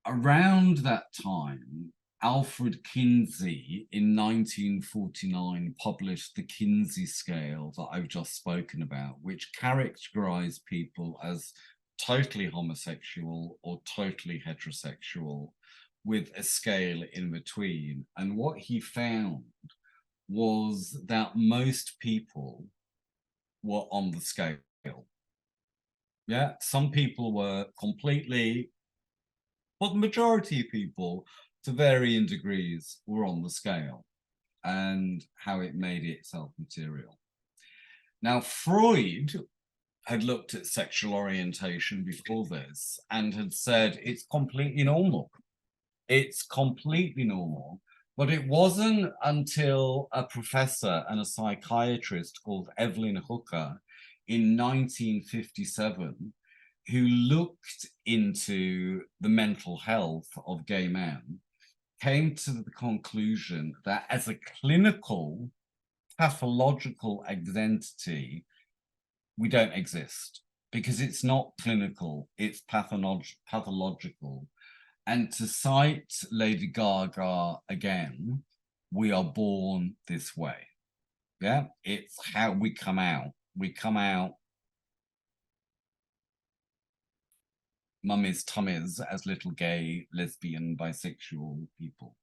Around that time, Alfred Kinsey in 1949 published the Kinsey scale that I've just spoken about, which characterized people as totally homosexual or totally heterosexual, with a scale in between. And what he found was that most people were on the scale. Yeah, some people were completely, but the majority of people, to varying degrees, were on the scale and how it made itself material. Now, Freud had looked at sexual orientation before this and had said it's completely normal. It's completely normal. But it wasn't until a professor and a psychiatrist called Evelyn Hooker in 1957 who looked into the mental health of gay men came to the conclusion that as a clinical pathological identity, we don't exist because it's not clinical, it's pathological. And to cite Lady Gaga again, we are born this way. Yeah, it's how we come out. We come out mummies, tummies as little gay, lesbian, bisexual people.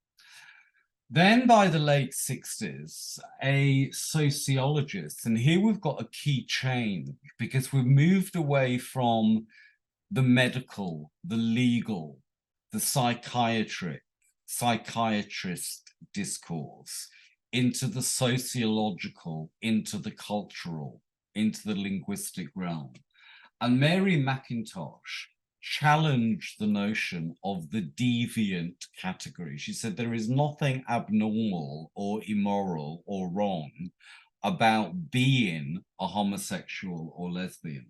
Then by the late 60s, a sociologist, and here we've got a key change because we've moved away from the medical, the legal, the psychiatrist discourse into the sociological, into the cultural, into the linguistic realm. And Mary McIntosh challenged the notion of the deviant category. She said there is nothing abnormal or immoral or wrong about being a homosexual or lesbian.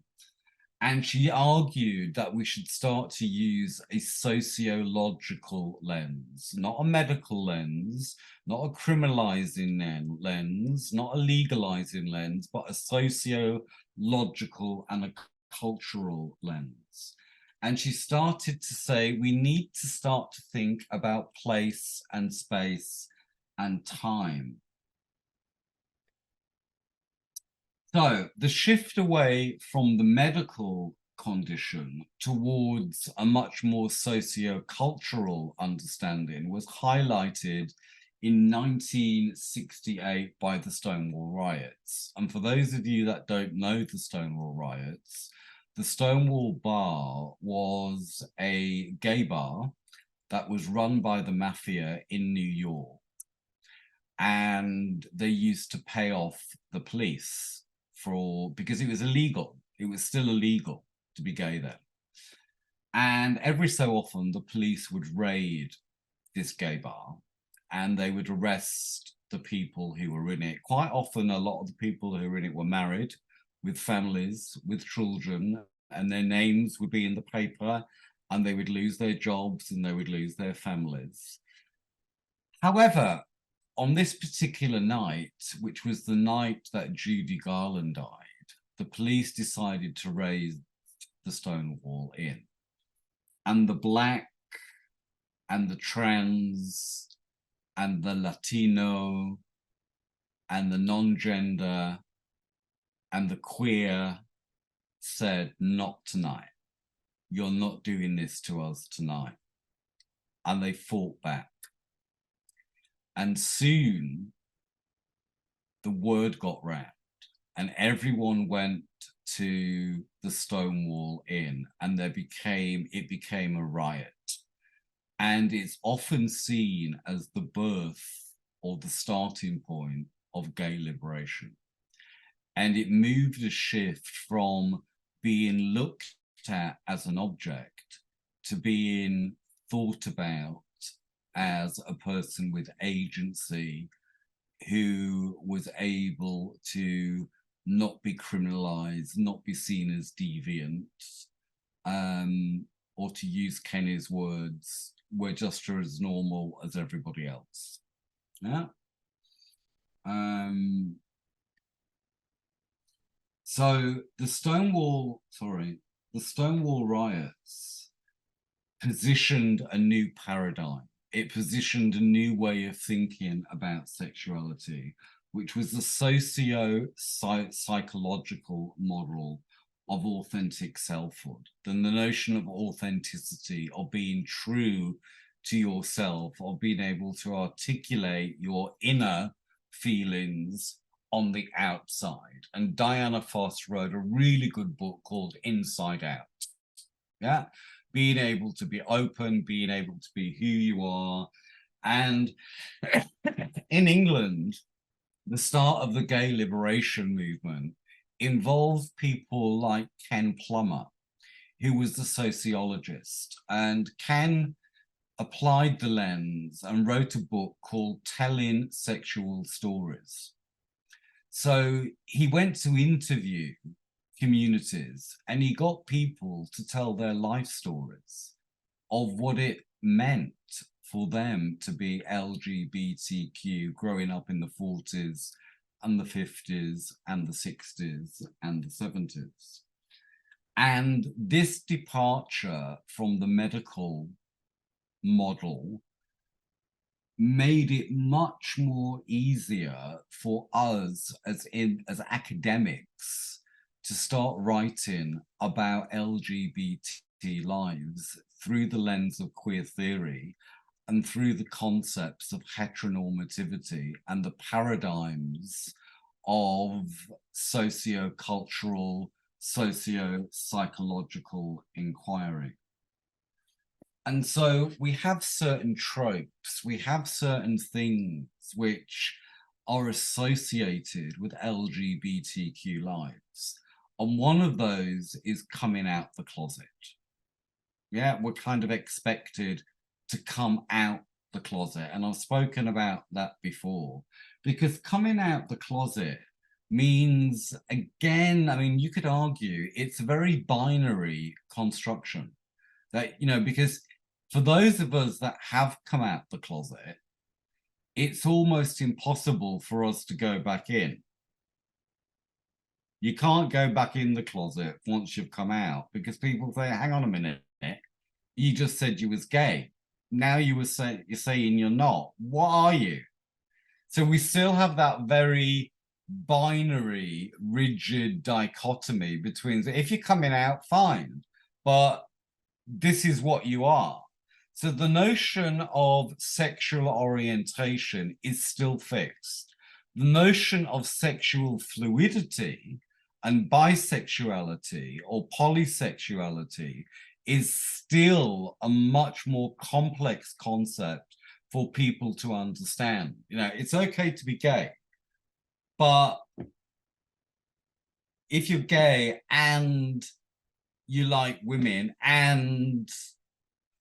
And she argued that we should start to use a sociological lens, not a medical lens, not a criminalizing lens, not a legalizing lens, but a sociological and a cultural lens. And she started to say, we need to start to think about place and space and time. So the shift away from the medical condition towards a much more socio-cultural understanding was highlighted in 1968 by the Stonewall riots. And for those of you that don't know the Stonewall riots, the Stonewall Bar was a gay bar that was run by the mafia in New York. And they used to pay off the police because it was illegal. It was still illegal to be gay then. And every so often the police would raid this gay bar and they would arrest the people who were in it. Quite often, a lot of the people who were in it were married with families, with children, and their names would be in the paper and they would lose their jobs and they would lose their families. However, on this particular night, which was the night that Judy Garland died, the police decided to raise the Stonewall Inn. And the Black and the trans and the Latino and the non-gender and the queer said, not tonight. You're not doing this to us tonight. And they fought back. And soon the word got round and everyone went to the Stonewall Inn and it became a riot. And it's often seen as the birth or the starting point of gay liberation. And it moved a shift from being looked at as an object to being thought about as a person with agency who was able to not be criminalized, not be seen as deviant, or to use Kenny's words, we're just as normal as everybody else. Yeah. So the Stonewall riots positioned a new paradigm. It positioned a new way of thinking about sexuality, which was the socio-psychological model of authentic selfhood. Then the notion of authenticity, of being true to yourself, of being able to articulate your inner feelings on the outside. And Diana Foss wrote a really good book called Inside Out. Yeah, being able to be open, being able to be who you are. And in England, the start of the gay liberation movement involved people like Ken Plummer, who was the sociologist. And Ken applied the lens and wrote a book called Telling Sexual Stories. So he went to interview communities and he got people to tell their life stories of what it meant for them to be LGBTQ growing up in the 40s and the 50s and the 60s and the 70s. And this departure from the medical model made it much more easier for us as academics to start writing about LGBT lives through the lens of queer theory and through the concepts of heteronormativity and the paradigms of socio-cultural, socio-psychological inquiry. And so we have certain tropes, we have certain things which are associated with LGBTQ lives. And one of those is coming out the closet. Yeah, we're kind of expected to come out the closet. And I've spoken about that before, because coming out the closet means, again, I mean, you could argue it's a very binary construction that, you know, because for those of us that have come out the closet, it's almost impossible for us to go back in. You can't go back in the closet once you've come out because people say, hang on a minute, you just said you was gay. Now you're saying you're not. What are you? So we still have that very binary, rigid dichotomy between, if you're coming out, fine, but this is what you are. So the notion of sexual orientation is still fixed. The notion of sexual fluidity and bisexuality or polysexuality is still a much more complex concept for people to understand. You know, it's okay to be gay, but if you're gay and you like women and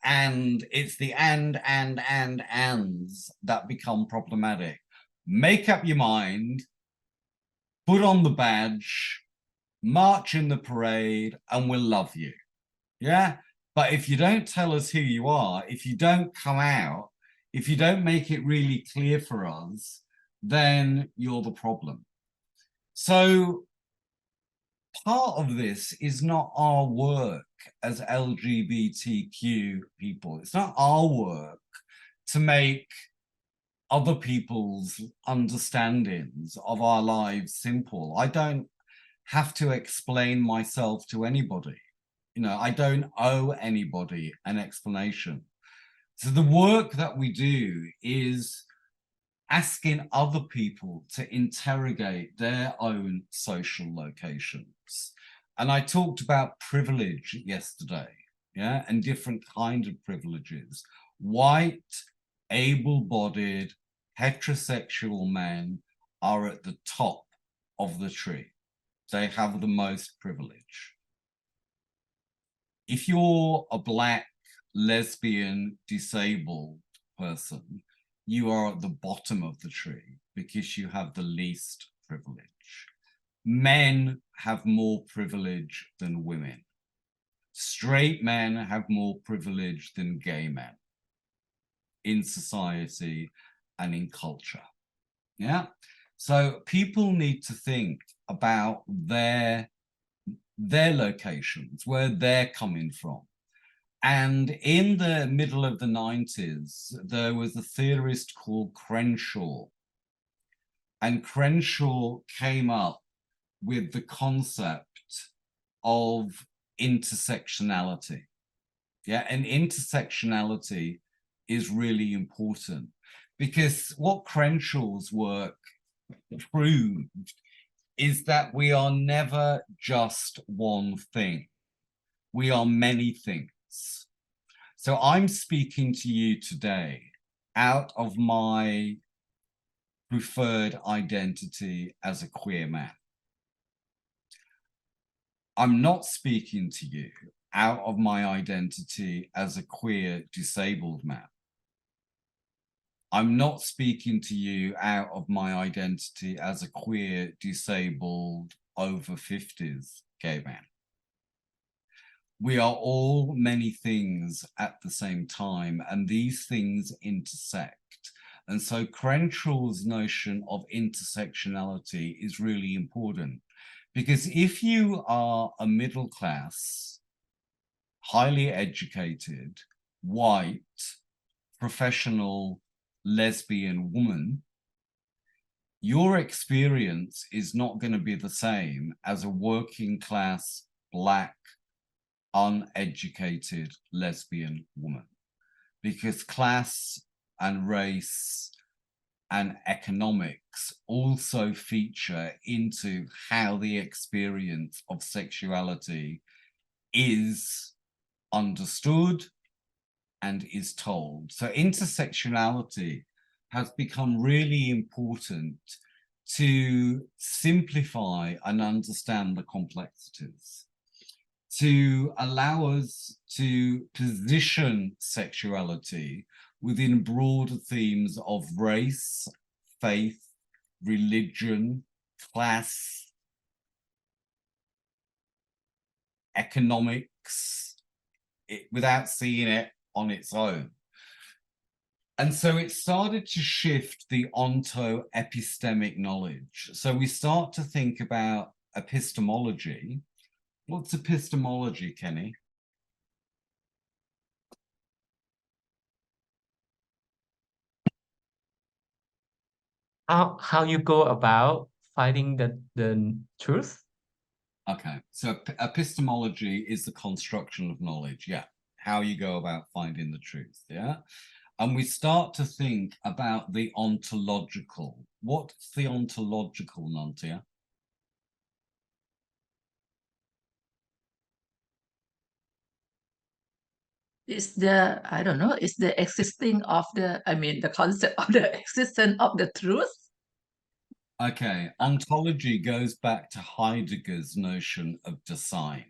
it's the ands that become problematic. Make up your mind, put on the badge, march in the parade, and we'll love you. Yeah? But if you don't tell us who you are, if you don't come out, if you don't make it really clear for us, then you're the problem. So part of this is not our work as LGBTQ people. It's not our work to make other people's understandings of our lives simple. I don't have to explain myself to anybody. You know, I don't owe anybody an explanation. So the work that we do is asking other people to interrogate their own social locations. And I talked about privilege yesterday, yeah, and different kinds of privileges. White, able-bodied, heterosexual men are at the top of the tree. They have the most privilege. If you're a Black, lesbian, disabled person, you are at the bottom of the tree because you have the least privilege. Men have more privilege than women. Straight men have more privilege than gay men in society and in culture. Yeah. So people need to think about their locations, where they're coming from. And in the middle of the 90s, there was a theorist called Crenshaw. And Crenshaw came up with the concept of intersectionality. Yeah, and intersectionality is really important because what Crenshaw's work proved is that we are never just one thing. We are many things. So I'm speaking to you today out of my preferred identity as a queer man. I'm not speaking to you out of my identity as a queer disabled man. I'm not speaking to you out of my identity as a queer disabled over 50s gay man. We are all many things at the same time, and these things intersect. And so Crenshaw's notion of intersectionality is really important, because if you are a middle class, highly educated, white, professional, lesbian woman, your experience is not going to be the same as a working class, Black, uneducated lesbian woman, because class and race and economics also feature into how the experience of sexuality is understood and is told. So intersectionality has become really important to simplify and understand the complexities, to allow us to position sexuality within broader themes of race, faith, religion, class, economics, without seeing it on its own. And so it started to shift the onto epistemic knowledge. So we start to think about epistemology. What's epistemology, Kenny? How you go about finding the truth? Okay, so epistemology is the construction of knowledge, yeah. How you go about finding the truth, yeah? And we start to think about the ontological. What's the ontological, Nantia? It's the, I don't know, it's the existing of the, I mean, the concept of the existence of the truth. Okay, ontology goes back to Heidegger's notion of design.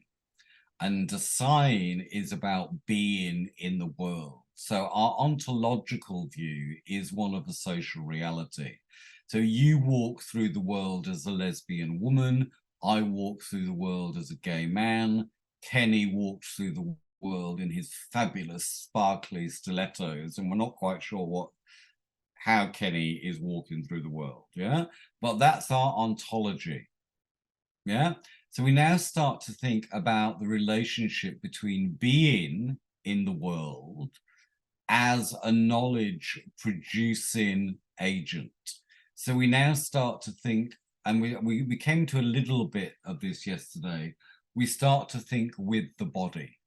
And design is about being in the world. So our ontological view is one of a social reality. So you walk through the world as a lesbian woman, I walk through the world as a gay man, Kenny walks through the world in his fabulous sparkly stilettos, and we're not quite sure how Kenny is walking through the world, yeah? But that's our ontology, yeah? So we now start to think about the relationship between being in the world as a knowledge producing agent. So we now start to think, and we came to a little bit of this yesterday, we start to think with the body.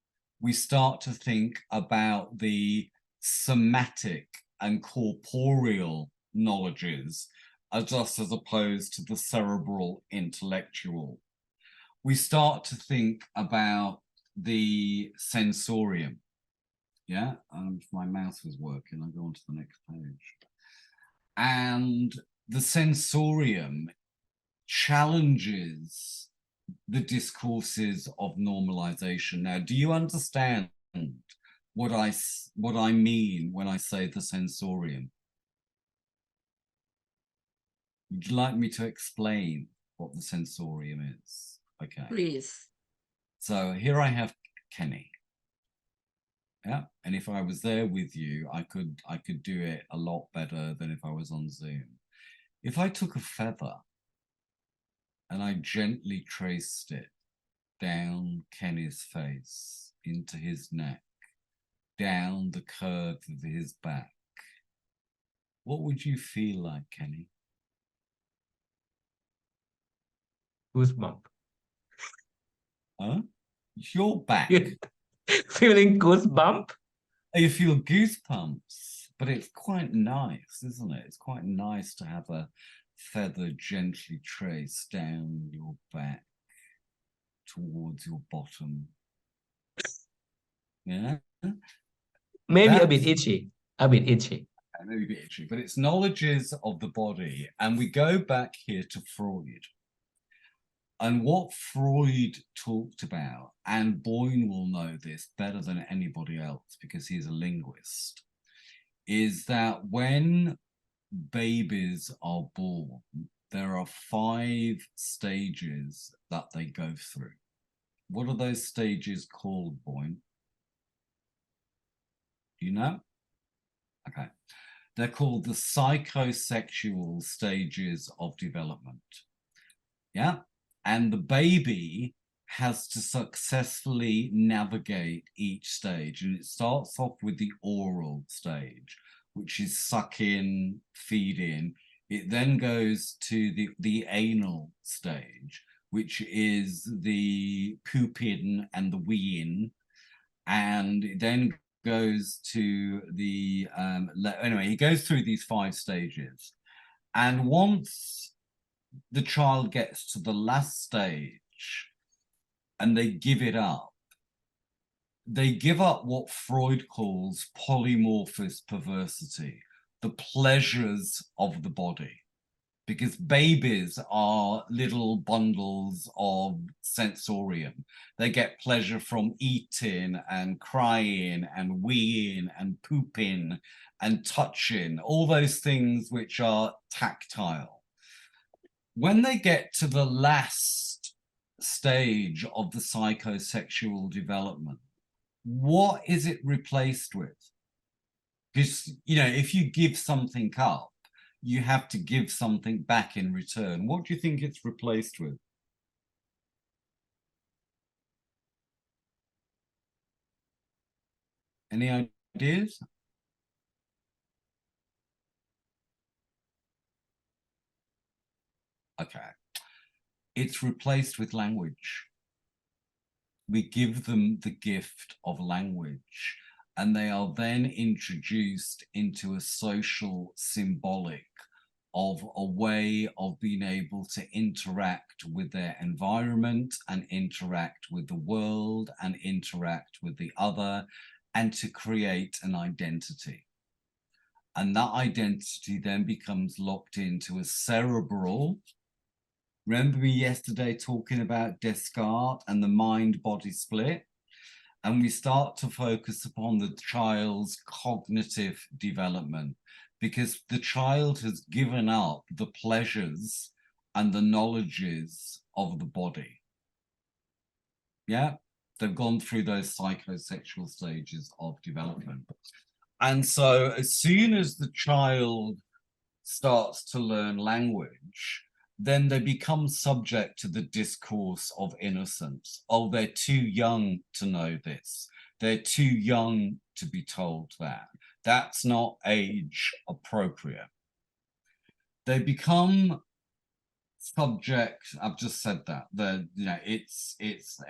We start to think about the somatic and corporeal knowledges as opposed to the cerebral intellectual. We start to think about the sensorium. Yeah, if my mouse was working, I'll go on to the next page. And the sensorium challenges the discourses of normalization. Now, do you understand what I mean when I say the sensorium? Would you like me to explain what the sensorium is? Okay. Please. So here I have Kenny. Yeah, and if I was there with you, I could do it a lot better than if I was on Zoom. If I took a feather and I gently traced it down Kenny's face, into his neck, down the curve of his back, what would you feel like, Kenny? Goosebump. Huh? It's your back. Feeling goosebump? You feel goosebumps, but it's quite nice, isn't it? It's quite nice to have a feather gently trace down your back towards your bottom. Yeah? Maybe a bit That's- itchy. A bit itchy. Maybe a bit itchy, but it's knowledges of the body. And we go back here to Freud. And what Freud talked about, and Boyne will know this better than anybody else because he's a linguist, is that when babies are born, there are 5 stages that they go through. What are those stages called, Boyne? Do you know? Okay. They're called the psychosexual stages of development. Yeah. And the baby has to successfully navigate each stage. And it starts off with the oral stage, which is suck in, feed in. It then goes to the anal stage, which is the poop in and the wee in. And it then goes to the, anyway, he goes through these 5 stages. And once the child gets to the last stage and they give it up, they give up what Freud calls polymorphous perversity, the pleasures of the body, because babies are little bundles of sensorium. They get pleasure from eating and crying and weeing and pooping and touching, all those things which are tactile. When they get to the last stage of the psychosexual development, what is it replaced with? Because, you know, if you give something up, you have to give something back in return. What do you think it's replaced with? Any ideas? Okay. It's replaced with language. We give them the gift of language, and they are then introduced into a social symbolic of a way of being able to interact with their environment and interact with the world and interact with the other, and to create an identity. And that identity then becomes locked into a cerebral. Remember me yesterday talking about Descartes and the mind-body split? And we start to focus upon the child's cognitive development, because the child has given up the pleasures and the knowledges of the body. Yeah, they've gone through those psychosexual stages of development. And so as soon as the child starts to learn language, then they become subject to the discourse of innocence. Oh, they're too young to know this. They're too young to be told that. That's not age appropriate. They become subject, I've just said that, it's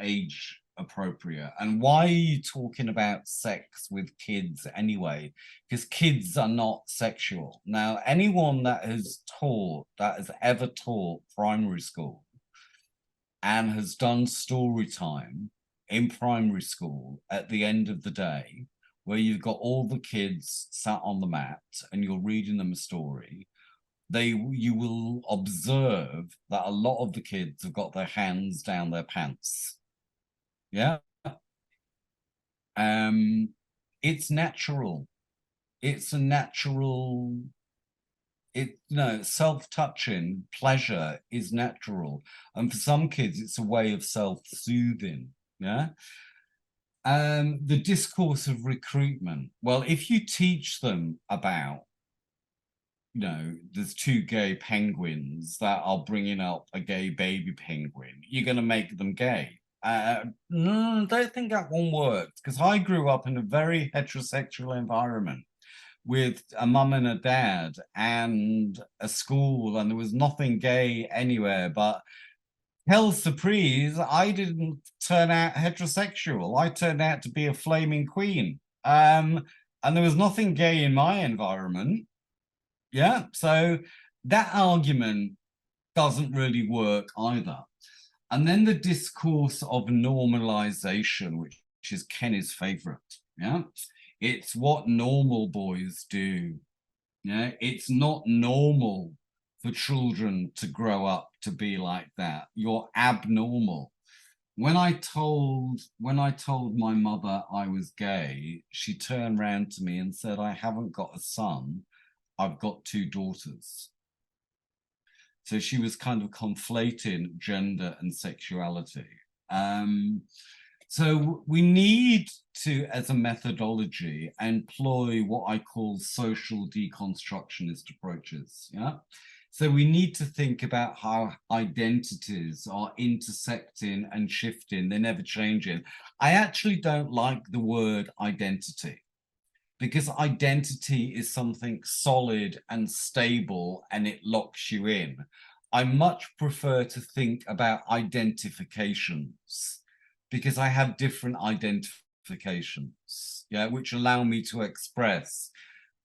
age appropriate. And why are you talking about sex with kids anyway? Because kids are not sexual. Now, anyone that has ever taught primary school and has done story time in primary school at the end of the day, where you've got all the kids sat on the mat and you're reading them a story, you will observe that a lot of the kids have got their hands down their pants. Yeah. It's natural. It's a natural, self-touching pleasure is natural. And for some kids, it's a way of self-soothing. Yeah. The discourse of recruitment. Well, if you teach them about, there's 2 gay penguins that are bringing up a gay baby penguin, you're going to make them gay. No, I don't think that one works, because I grew up in a very heterosexual environment with a mum and a dad and a school, and there was nothing gay anywhere. But hell surprise, I didn't turn out heterosexual. I turned out to be a flaming queen. And there was nothing gay in my environment. Yeah, so that argument doesn't really work either. And then the discourse of normalization, which is Kenny's favorite. Yeah, it's what normal boys do. Yeah, it's not normal for children to grow up to be like that. You're abnormal. When I told my mother I was gay, she turned around to me and said, I haven't got a son, I've got 2 daughters. So she was kind of conflating gender and sexuality. So we need to, as a methodology, employ what I call social deconstructionist approaches. Yeah. So we need to think about how identities are intersecting and shifting. They're never changing. I actually don't like the word identity, because identity is something solid and stable and it locks you in. I much prefer to think about identifications, because I have different identifications, yeah, which allow me to express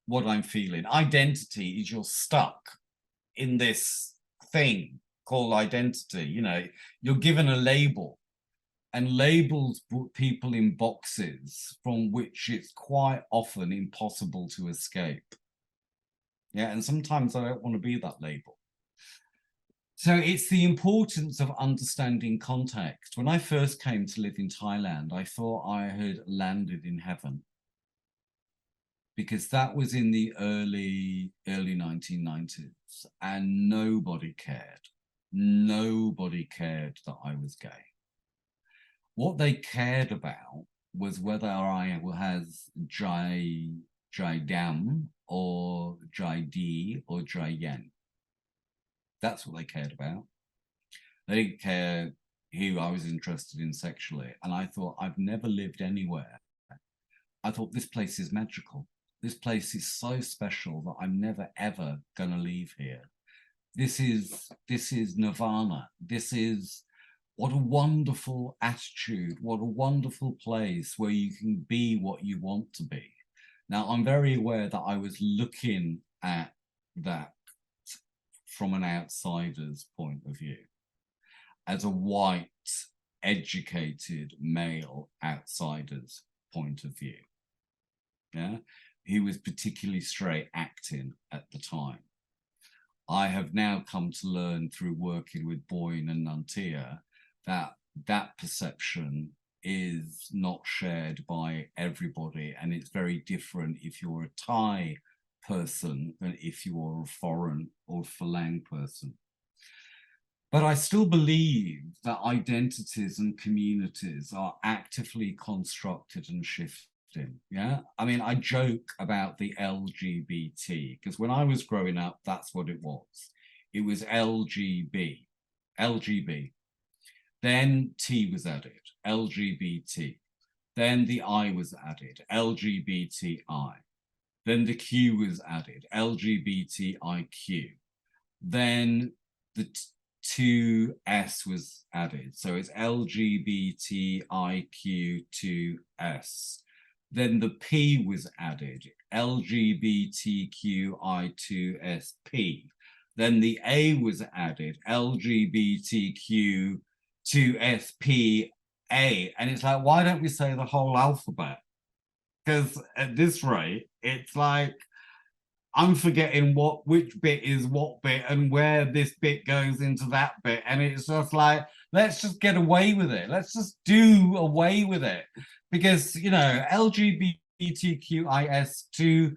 what I'm feeling. Identity is you're stuck in this thing called identity. You know, you're given a label, and labels put people in boxes from which it's quite often impossible to escape. Yeah, and sometimes I don't want to be that label. So it's the importance of understanding context. When I first came to live in Thailand, I thought I had landed in heaven, because that was in the early 1990s, and nobody cared. Nobody cared that I was gay. What they cared about was whether I has Jai Dam or Jai D or Jai Yen. That's what they cared about. They didn't care who I was interested in sexually. And I thought, I've never lived anywhere. I thought, this place is magical. This place is so special that I'm never, ever gonna leave here. This is nirvana. This is, what a wonderful attitude. What a wonderful place where you can be what you want to be. Now, I'm very aware that I was looking at that from an outsider's point of view, as a white, educated male outsider's point of view. Yeah, he was particularly straight acting at the time. I have now come to learn through working with Boyne and Nantia that that perception is not shared by everybody, and it's very different if you're a Thai person than if you are a foreign or Falang person. But I still believe that identities and communities are actively constructed and shifting. Yeah, I mean, I joke about the LGBT, because when I was growing up, that's what it was. It was LGB. Then T was added, LGBT. Then the I was added, LGBTI. Then the Q was added, LGBTIQ. Then the 2S was added, so it's LGBTIQ2S. Then the P was added, LGBTQI2SP. Then the A was added, LGBTQ2SPA. And it's like, why don't we say the whole alphabet? Because at this rate, it's like, I'm forgetting which bit is what bit and where this bit goes into that bit. And it's just like, let's just get away with it. Let's just do away with it. Because, you know, LGBTQIS2,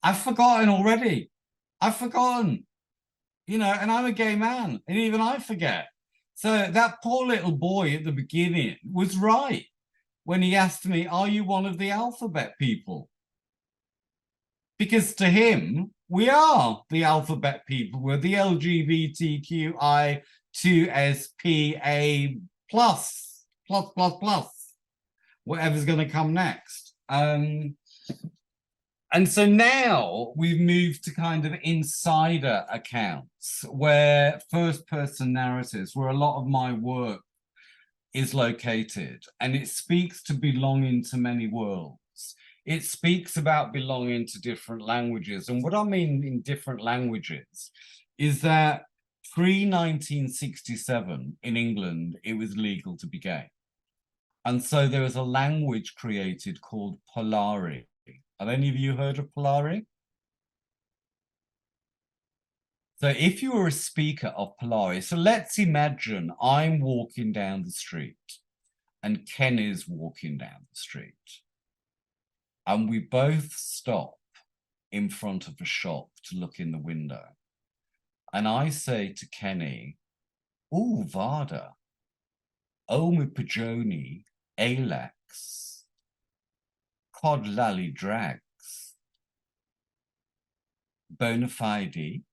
I've forgotten already. I've forgotten, you know, and I'm a gay man, and even I forget. So that poor little boy at the beginning was right when he asked me, are you one of the alphabet people? Because to him, we are the alphabet people. We're the LGBTQI2SPA plus, whatever's going to come next. And so now we've moved to kind of insider accounts, where first person narratives, where a lot of my work is located, and it speaks to belonging to many worlds. It speaks about belonging to different languages. And what I mean in different languages is that pre-1967 in England, it was legal to be gay. And so there was a language created called Polari. Have any of you heard of Polari? So if you were a speaker of Polari, so let's imagine I'm walking down the street and Kenny's walking down the street. And we both stop in front of a shop to look in the window. And I say to Kenny, "Oh, Vada, Omi Pajoni, Alex, Cod Lally Drags, Bonafide."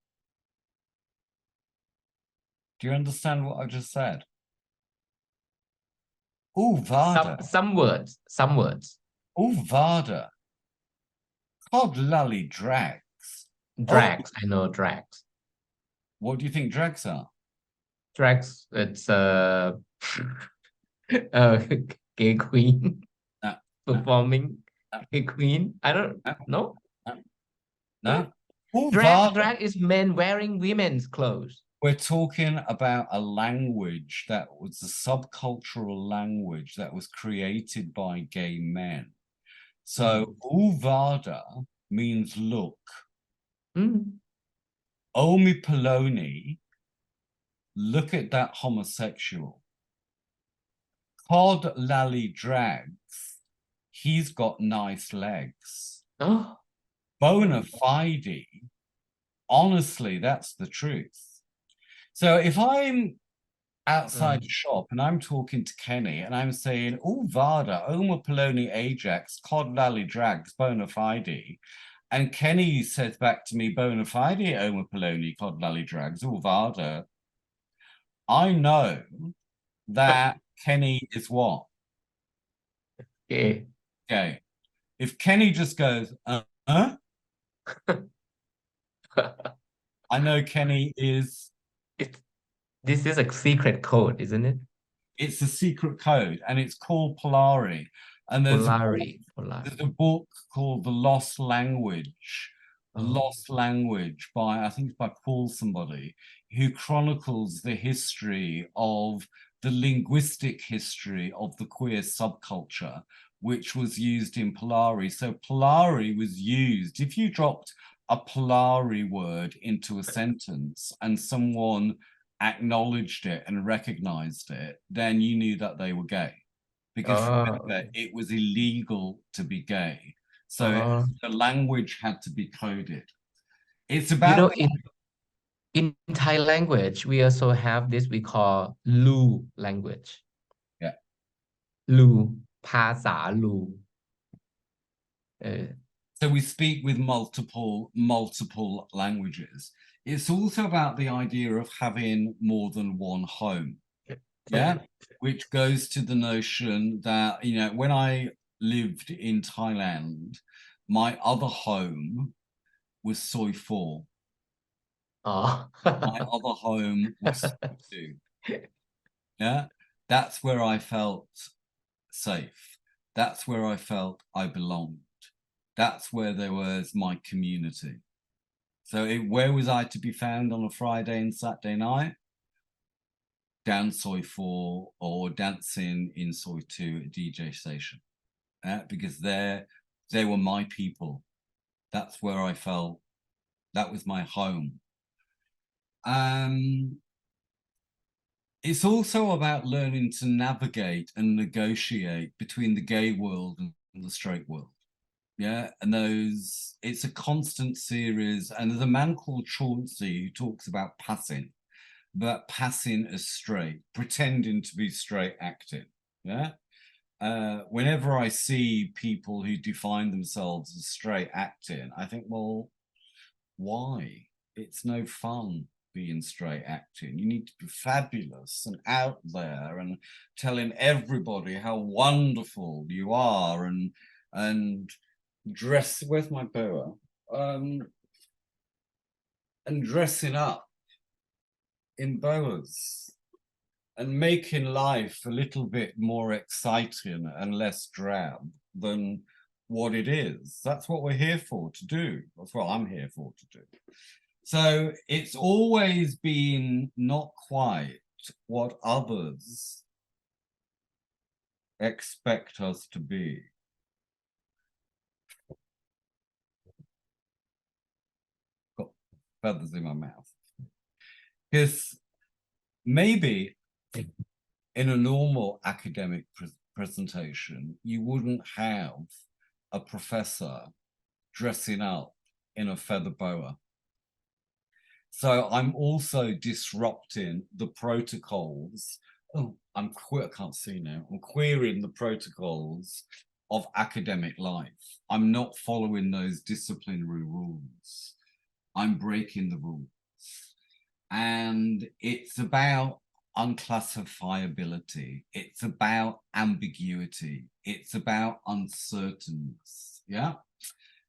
Do you understand what I just said? Oh, Vada. Some words. Oh, Vada. Cod Lally Drags. Drags. I know drags. What do you think drags are? Drags. It's gay queen No, performing no. gay queen. I don't know. No. Oh, Drag Vada. is men wearing women's clothes. We're talking about a language that was a subcultural language that was created by gay men. So Uvada means look. Omi Poloni, look at that homosexual. Cod Lally Drags, he's got nice legs. Oh, Bona fide, honestly, that's the truth. So if I'm outside the shop and I'm talking to Kenny and I'm saying, "Oh, Vada, Oma Poloni Ajax, Cod Lally Drags, bona fide," and Kenny says back to me, "Bona fide, Oma Poloni, Cod Lally Drags, oh, Vada," I know that Kenny is what? gay. Gay. If Kenny just goes, I know Kenny is... This is a secret code, isn't it? It's a secret code, and it's called Polari. And there's Polari. a book called The Lost Language. The Lost Language by, I think it's by Paul somebody, who chronicles the history of the linguistic history of the queer subculture, which was used in Polari. So Polari was used, if you dropped a Polari word into a sentence and someone acknowledged it and recognized it, then you knew that they were gay. Because remember, it was illegal to be gay. So the language had to be coded. It's about... in Thai language, we also have this we call Lu language. Yeah. Lu, ภาษา Lu. So we speak with multiple languages. It's also about the idea of having more than one home. Yeah, which goes to the notion that, you know, when I lived in Thailand, my other home was Soi 4. My other home was Soi 2. Yeah, that's where I felt safe. That's where I felt I belonged. That's where there was my community. So where was I to be found on a Friday and Saturday night? Down Soi 4 or dancing in Soi 2 at DJ station. Because they were my people. That's where I felt, that was my home. It's also about learning to navigate and negotiate between the gay world and the straight world. Yeah, and it's a constant series. And there's a man called Chauncey who talks about passing as straight, pretending to be straight acting. Yeah. Whenever I see people who define themselves as straight acting, I think, well, why? It's no fun being straight acting. You need to be fabulous and out there and telling everybody how wonderful you are and dress. Where's my boa? And dressing up in boas and making life a little bit more exciting and less drab than what it is. That's what we're here for to do. That's what I'm here for to do. So it's always been not quite what others expect us to be. Got feathers in my mouth. Because maybe in a normal academic presentation, you wouldn't have a professor dressing up in a feather boa. So I'm also disrupting the protocols. Oh, I can't see now. I'm querying the protocols of academic life. I'm not following those disciplinary rules. I'm breaking the rules. And it's about unclassifiability. It's about ambiguity. It's about uncertainness. Yeah.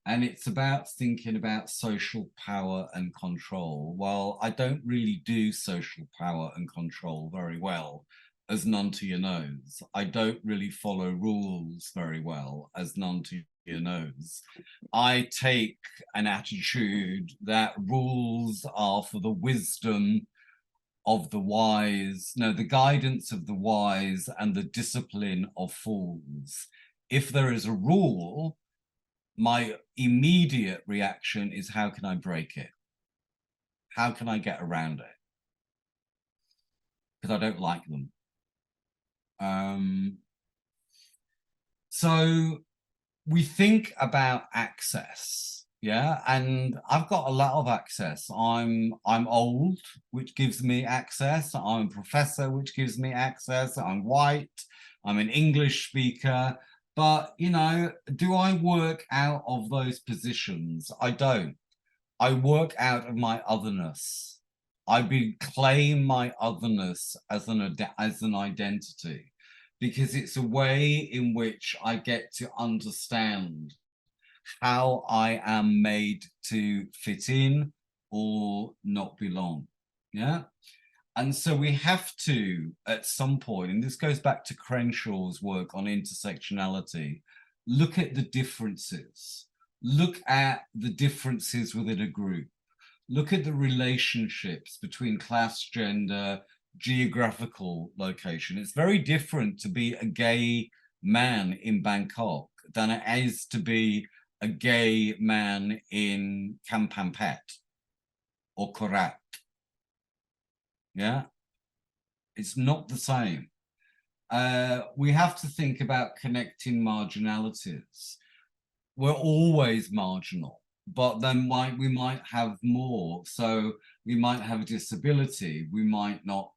And it's about thinking about social power and control. Well, I don't really do social power and control very well, as none to your nose. I don't really follow rules very well, as none to your nose. I take an attitude that rules are for the wisdom of the wise, no, the guidance of the wise and the discipline of fools. If there is a rule, my immediate reaction is, how can I break it? How can I get around it? Because I don't like them. So we think about access, yeah, and I've got a lot of access. I'm old, which gives me access. I'm a professor, which gives me access. I'm white. I'm an English speaker. But, you know, do I work out of those positions? I don't. I work out of my otherness. I claim my otherness as an identity, because it's a way in which I get to understand how I am made to fit in or not belong. Yeah. And so we have to, at some point, and this goes back to Crenshaw's work on intersectionality, look at the differences. Look at the differences within a group. Look at the relationships between class, gender, geographical location. It's very different to be a gay man in Bangkok than it is to be a gay man in Kamphampet or Korat. Yeah, it's not the same. We have to think about connecting marginalities. We're always marginal, but then we might have more. So we might have a disability. We might not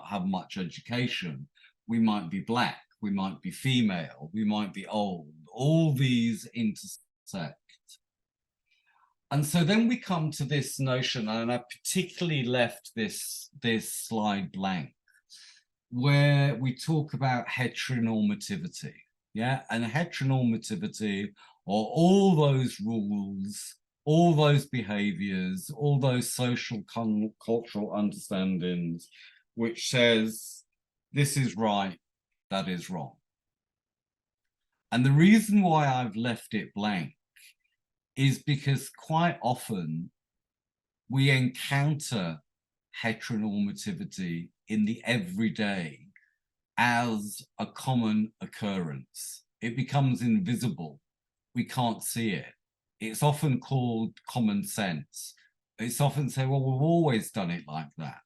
have much education. We might be black. We might be female. We might be old. All these intersect. And so then we come to this notion, and I particularly left this slide blank, where we talk about heteronormativity. Yeah, and heteronormativity are all those rules, all those behaviors, all those social cultural understandings, which says this is right, that is wrong. And the reason why I've left it blank is because quite often we encounter heteronormativity in the everyday as a common occurrence. It becomes invisible. We can't see it. It's often called common sense. It's often said, well, we've always done it like that.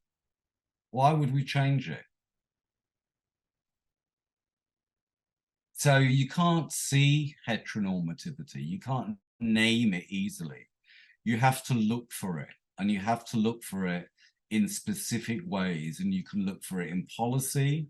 Why would we change it? So you can't see heteronormativity. You can't name it easily. You have to look for it, and you have to look for it in specific ways. And you can look for it in policy.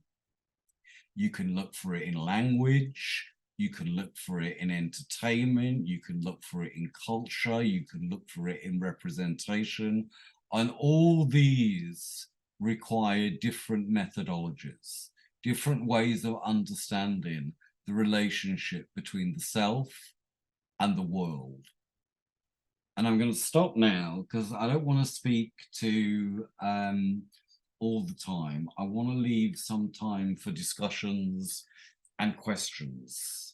You can look for it in language. You can look for it in entertainment. You can look for it in culture. You can look for it in representation. And all these require different methodologies, different ways of understanding the relationship between the self and the world. And I'm going to stop now because I don't want to speak to all the time. I want to leave some time for discussions and questions.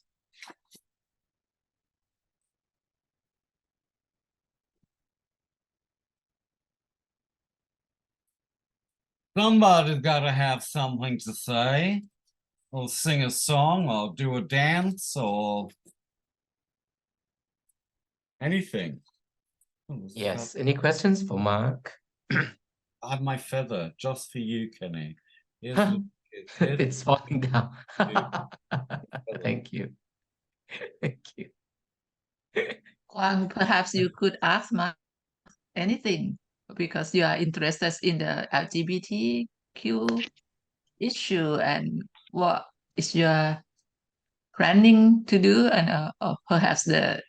Somebody's got to have something to say, or sing a song, or do a dance, or anything. Oh, Yes. Any questions for Mark? I have my feather just for you, Kenny. Here's Huh? here's It's falling down. you. Thank you. Thank you. Well, perhaps you could ask Mark anything because you are interested in the LGBTQ issue and what is your planning to do and or perhaps the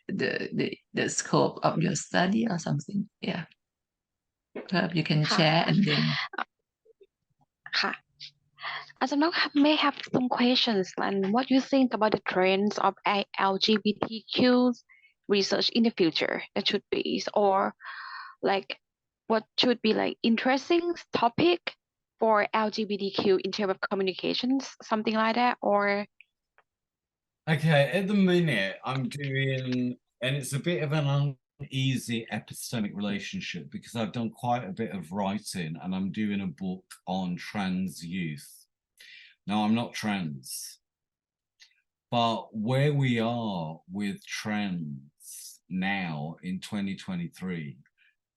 scope of your study or something. Yeah. Perhaps you can ค่ะ share and then ค่ะ Adjunct may have some questions on what you think about the trends of LGBTQ research in the future that should be, or like what should be like interesting topic for LGBTQ in terms of communications, something like that, or Okay, at the minute I'm doing, and it's a bit of an uneasy epistemic relationship because I've done quite a bit of writing and I'm doing a book on trans youth. Now, I'm not trans, but where we are with trans now in 2023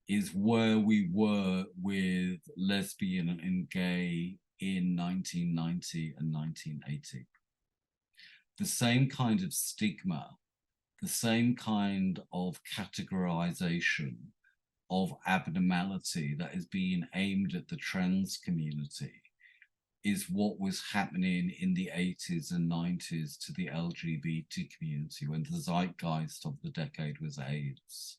is where we were with lesbian and gay in 1990 and 1980. The same kind of stigma, the same kind of categorization of abnormality that is being aimed at the trans community is what was happening in the 80s and 90s to the LGBT community when the zeitgeist of the decade was AIDS.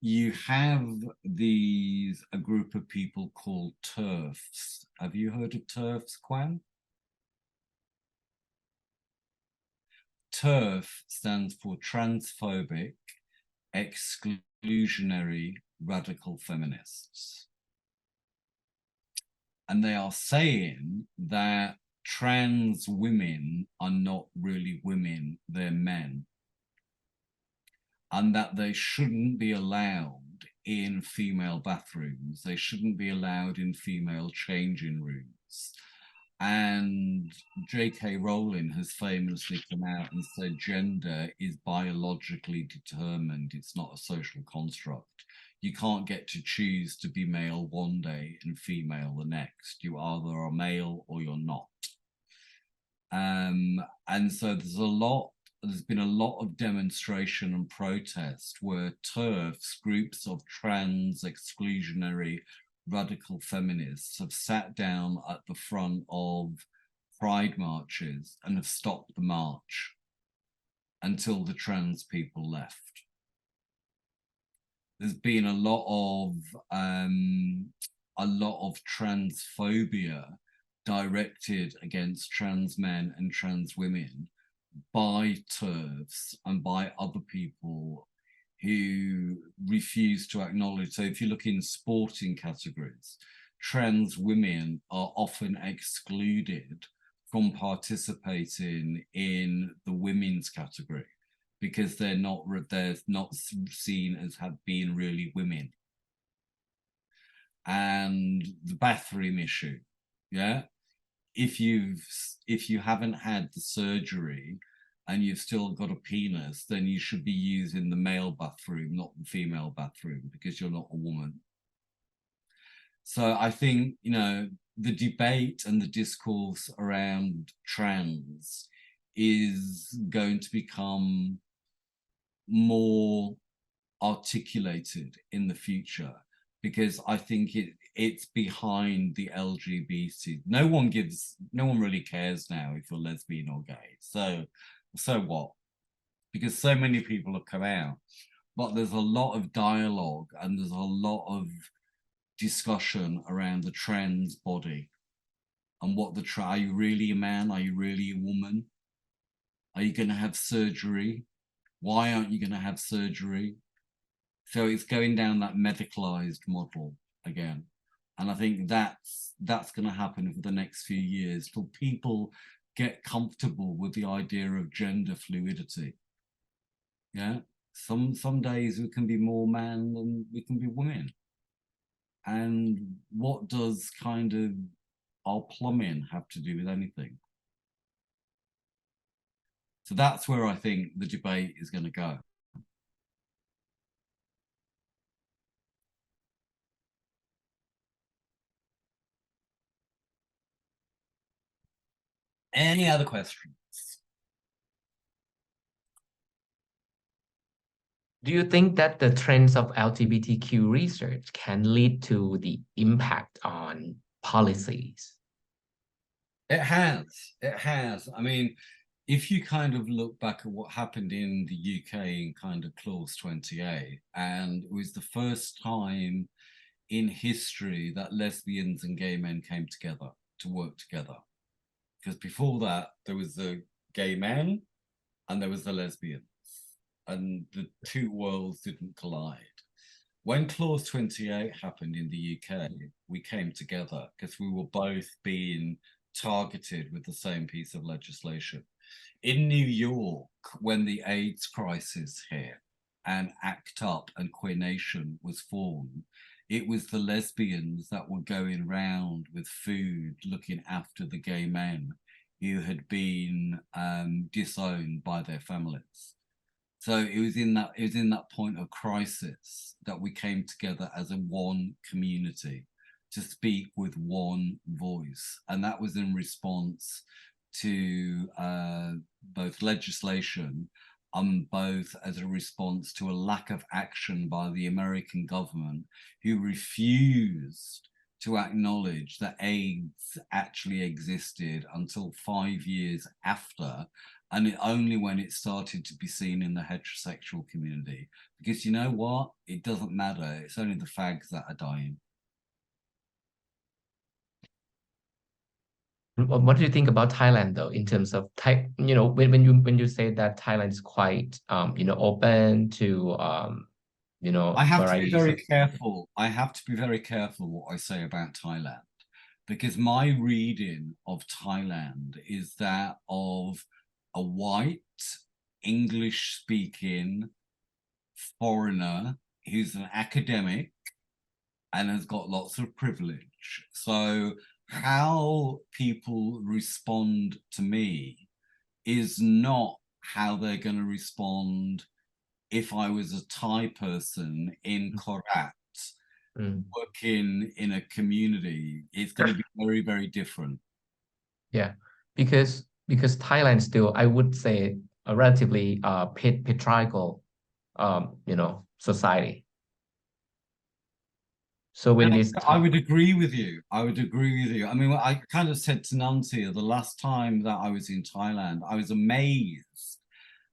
You have a group of people called TERFs. Have you heard of TERFs, Kwan? TERF stands for transphobic, exclusionary, radical feminists. And they are saying that trans women are not really women, they're men. And that they shouldn't be allowed in female bathrooms. They shouldn't be allowed in female changing rooms. And J.K. Rowling has famously come out and said gender is biologically determined. It's not a social construct. You can't get to choose to be male one day and female the next. You either are male or you're not. And so there's been a lot of demonstration and protest where TERFs, groups of trans exclusionary radical feminists, have sat down at the front of pride marches and have stopped the march until the trans people left. There's been a lot of transphobia directed against trans men and trans women by TERFs and by other people who refuse to acknowledge. So if you look in sporting categories, trans women are often excluded from participating in the women's category because they're not seen as being really women. And the bathroom issue, yeah. If you haven't had the surgery and you've still got a penis, then you should be using the male bathroom, not the female bathroom, because you're not a woman. So I think, you know, the debate and the discourse around trans is going to become more articulated in the future, because I think it's behind the LGBT. No one really cares now if you're lesbian or gay. So what? Because so many people have come out, but there's a lot of dialogue and there's a lot of discussion around the trans body and what are you really a man? Are you really a woman? Are you going to have surgery? Why aren't you going to have surgery? So it's going down that medicalized model again. And I think that's going to happen for the next few years till people get comfortable with the idea of gender fluidity. Yeah, some days we can be more man than we can be women. And what does kind of our plumbing have to do with anything? So that's where I think the debate is going to go. Any other questions? Do you think that the trends of LGBTQ research can lead to the impact on policies? It has. It has. I mean, if you kind of look back at what happened in the UK in kind of Clause 28, and it was the first time in history that lesbians and gay men came together to work together. Because before that, there was the gay men and there was the lesbians, and the two worlds didn't collide. When Clause 28 happened in the UK, we came together because we were both being targeted with the same piece of legislation. In New York, when the AIDS crisis hit and ACT UP and Queer Nation was formed, it was the lesbians that were going round with food, looking after the gay men who had been disowned by their families. So it was in that point of crisis that we came together as a one community to speak with one voice, and that was in response to both legislation and both as a response to a lack of action by the American government, who refused to acknowledge that AIDS actually existed until 5 years after, and only when it started to be seen in the heterosexual community. Because you know what? It doesn't matter. It's only the fags that are dying. What do you think about Thailand, though, in terms of when you say that Thailand is quite open to I have to be varieties very of... careful. I have to be very careful what I say about Thailand, because my reading of Thailand is that of a white, English-speaking foreigner who's an academic and has got lots of privilege. So how people respond to me is not how they're going to respond if I was a Thai person in Korat working in a community. It's going to be very, very different. Yeah, because Thailand still, I would say, a relatively patriarchal society. So when this I would agree with you. I would agree with you. I mean, I kind of said to Nancy the last time that I was in Thailand, I was amazed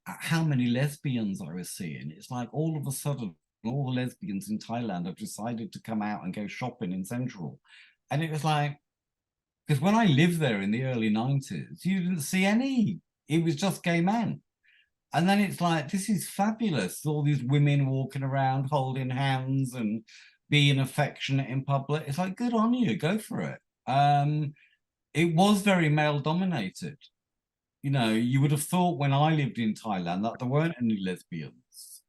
at how many lesbians I was seeing. It's like all of a sudden, all the lesbians in Thailand have decided to come out and go shopping in Central. And it was like, because when I lived there in the early 90s, you didn't see any. It was just gay men. And then it's like, this is fabulous. All these women walking around holding hands and being affectionate in public. It's like, good on you, go for it. It was very male dominated. You know, you would have thought when I lived in Thailand that there weren't any lesbians.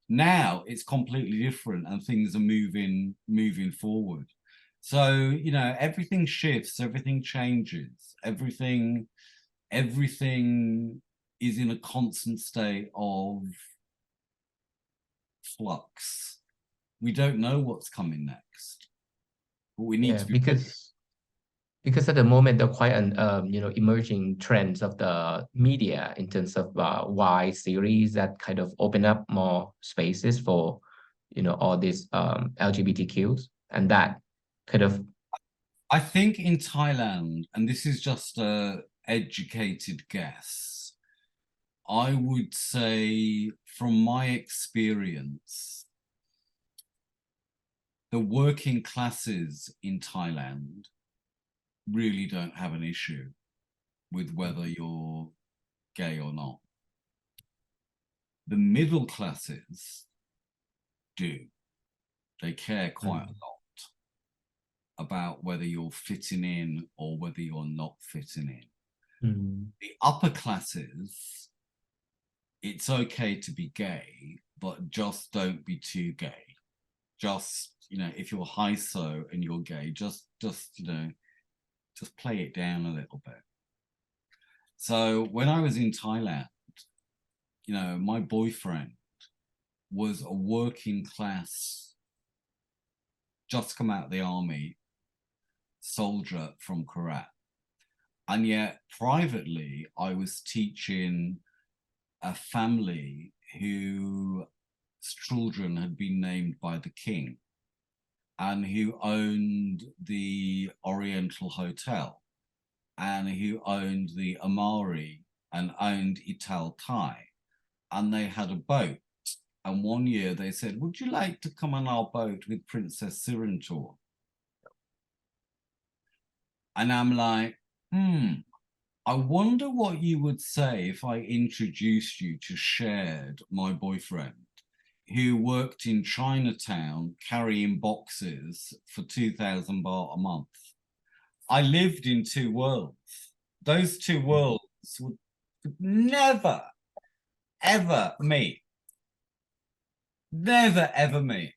Now it's completely different and things are moving forward. So, you know, everything shifts, everything changes, everything is in a constant state of flux. We don't know what's coming next, but we need to be because at the moment there are quite an emerging trends of the media in terms of Y series that kind of open up more spaces for all these LGBTQs, and that kind of... I think in Thailand, and this is just a educated guess, I would say from my experience, the working classes in Thailand really don't have an issue with whether you're gay or not. The middle classes do. They care quite a lot about whether you're fitting in or whether you're not fitting in. The upper classes, it's okay to be gay, but just don't be too gay. just, you know, if you're hyso and you're gay, just, you know, just play it down a little bit. So when I was in Thailand, you know, my boyfriend was a working class, just come out of the army, soldier from Korat. And yet privately, I was teaching a family whose children had been named by the king and who owned the Oriental Hotel and who owned the Amari and owned Ital Thai. And they had a boat. And one year they said, would you like to come on our boat with Princess Sirintur? And I'm like, I wonder what you would say if I introduced you to Shared, my boyfriend, who worked in Chinatown carrying boxes for 2,000 baht a month. I lived in two worlds. Those two worlds would never, ever meet. Never, ever meet.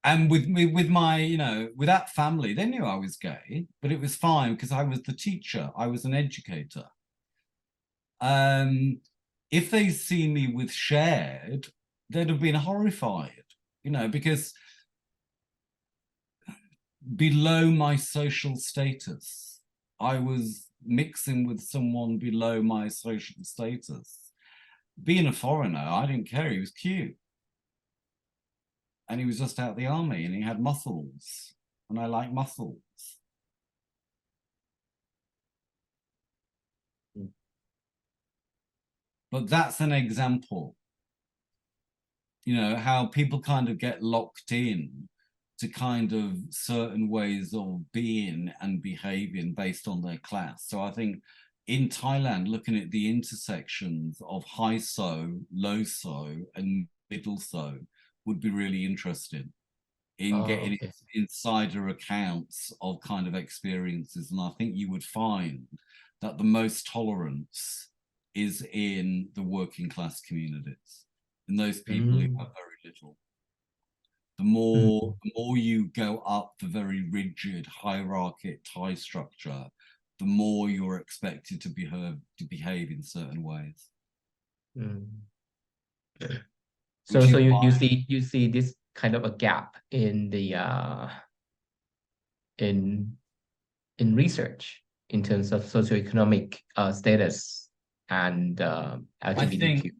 And with my, you know, with that family, they knew I was gay, but it was fine because I was the teacher. I was an educator. If they see me with Shared, they'd have been horrified, you know, because below my social status, I was mixing with someone below my social status. Being a foreigner, I didn't care. He was cute. And he was just out of the army and he had muscles. And I like muscles. But that's an example, you know, how people kind of get locked in to kind of certain ways of being and behaving based on their class. So I think in Thailand, looking at the intersections of high so, low so, and middle so would be really interesting in getting insider accounts of kind of experiences. And I think you would find that the most tolerance is in the working class communities, and those people who have very little. The more you go up the very rigid hierarchic Thai structure, the more you're expected to behave in certain ways. So you see this kind of a gap in the in research in terms of socioeconomic status and LGBTQ.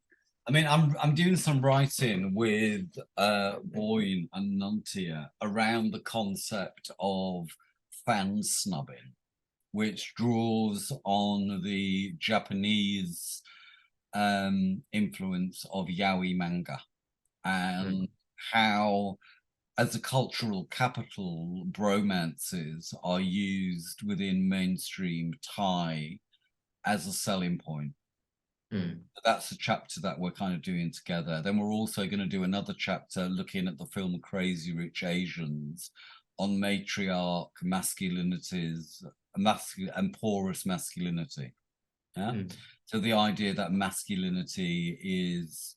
I mean, I'm doing some writing with Boyne and Nuntia around the concept of fan snubbing, which draws on the Japanese influence of yaoi manga and how, as a cultural capital, bromances are used within mainstream Thai as a selling point. That's a chapter that we're kind of doing together. Then we're also going to do another chapter looking at the film Crazy Rich Asians on matriarch masculinities and porous masculinity. So the idea that masculinity is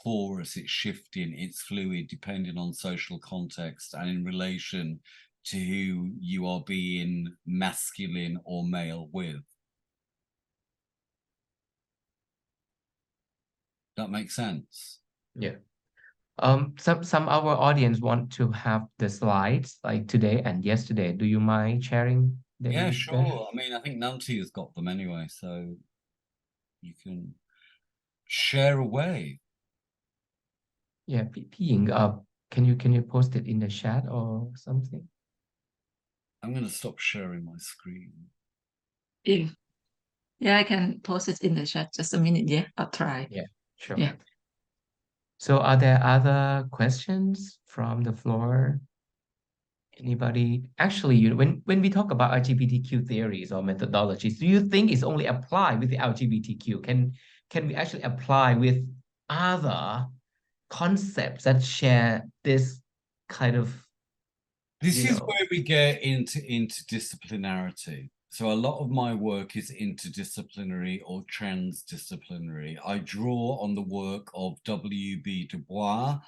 porous, it's shifting, it's fluid, depending on social context and in relation to who you are being masculine or male with. That makes sense. Yeah. Some our audience want to have the slides like today and yesterday. Do you mind sharing them? Yeah, sure. I mean, I think Nanti has got them anyway, so you can share away. Yeah, Ping, can you post it in the chat or something? I'm going to stop sharing my screen. Yeah, I can post it in the chat. Just a minute. Yeah, I'll try. Yeah, sure. Yeah. So are there other questions from the floor? Anybody? Actually, when we talk about LGBTQ theories or methodologies, do you think it's only applied with the LGBTQ? Can we actually apply with other concepts that share this kind of This is where we get into interdisciplinarity. So a lot of my work is interdisciplinary or transdisciplinary. I draw on the work of W.B. Du Bois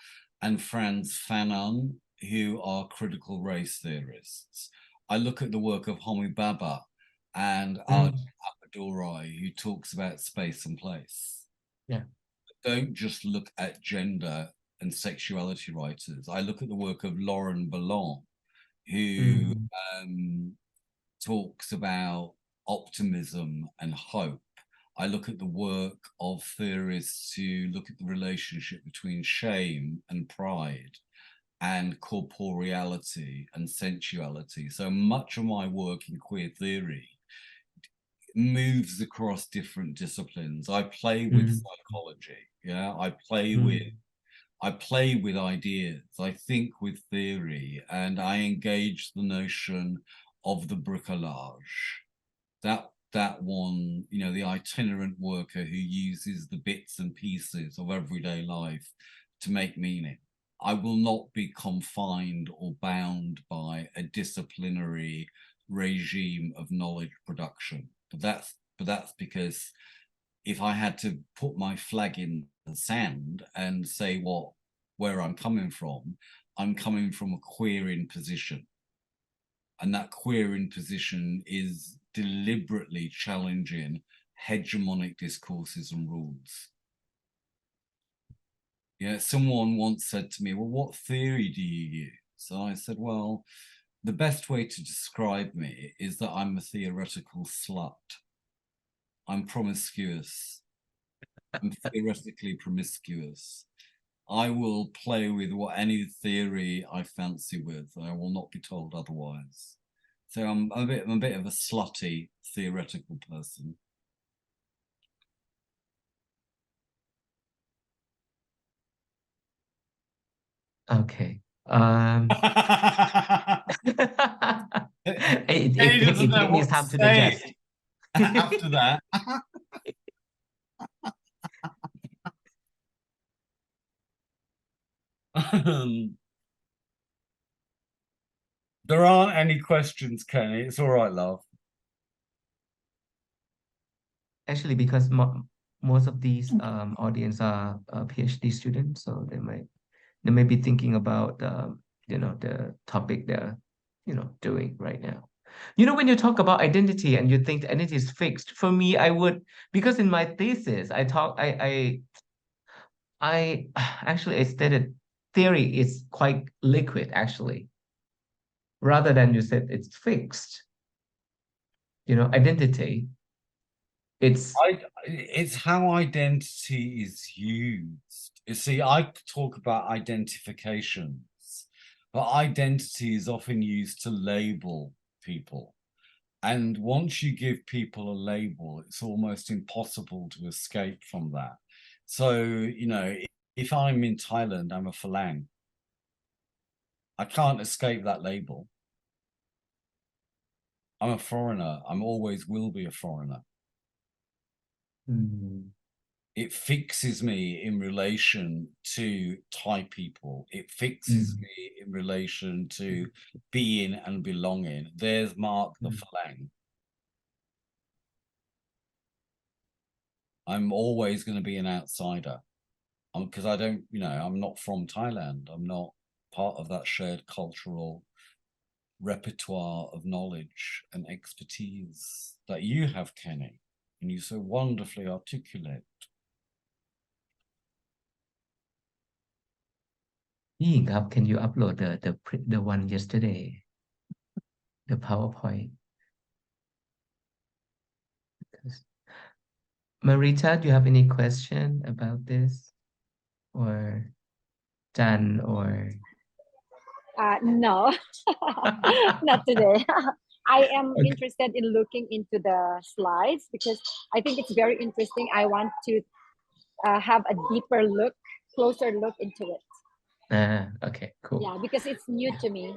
and Frantz Fanon, who are critical race theorists. I look at the work of Homi Bhabha and Arjun Appadurai, who talks about space and place. Yeah. Don't just look at gender and sexuality writers. I look at the work of Lauren Ballon, who talks about optimism and hope. I look at the work of theorists who look at the relationship between shame and pride and corporeality and sensuality. So much of my work in queer theory moves across different disciplines. I play with psychology. Yeah, I play with ideas. I think with theory, and I engage the notion of the bricolage. That one, you know, the itinerant worker who uses the bits and pieces of everyday life to make meaning. I will not be confined or bound by a disciplinary regime of knowledge production. But that's because if I had to put my flag in the sand and say where I'm coming from a queering position. And that queering position is deliberately challenging hegemonic discourses and rules. Yeah, someone once said to me, well, what theory do you use? So I said, well, the best way to describe me is that I'm a theoretical slut. I'm promiscuous. I'm theoretically promiscuous. I will play with any theory I fancy with. I will not be told otherwise. So I'm a bit of a slutty theoretical person. Okay. He it doesn't know takes me what time to to say digest. after that. There aren't any questions, Kenny. It's all right, love. Actually, because most of these audience are PhD students, so they may be thinking about you know, the topic they're, you know, doing right now. You know, when you talk about identity and you think identity is fixed, for me, I would, because in my thesis, I actually I stated theory is quite liquid, actually, rather than you said it's fixed. You know, identity, it's how identity is used. You see, I talk about identifications, but identity is often used to label people. And once you give people a label, it's almost impossible to escape from that. So, you know, if I'm in Thailand, I'm a Phalang. I can't escape that label. I'm a foreigner. I'm always will be a foreigner. It fixes me in relation to Thai people. It fixes me in relation to being and belonging. There's Mark the Phalang. I'm always going to be an outsider because I don't, you know, I'm not from Thailand. I'm not part of that shared cultural repertoire of knowledge and expertise that you have, Kenny, and you so wonderfully articulate. Can you upload the one yesterday, the PowerPoint? Marita, do you have any question about this, or Jan, or no, not today. I am interested in looking into the slides because I think it's very interesting. I want to have a deeper look, closer look into it. Okay, cool. Yeah, because it's new to me.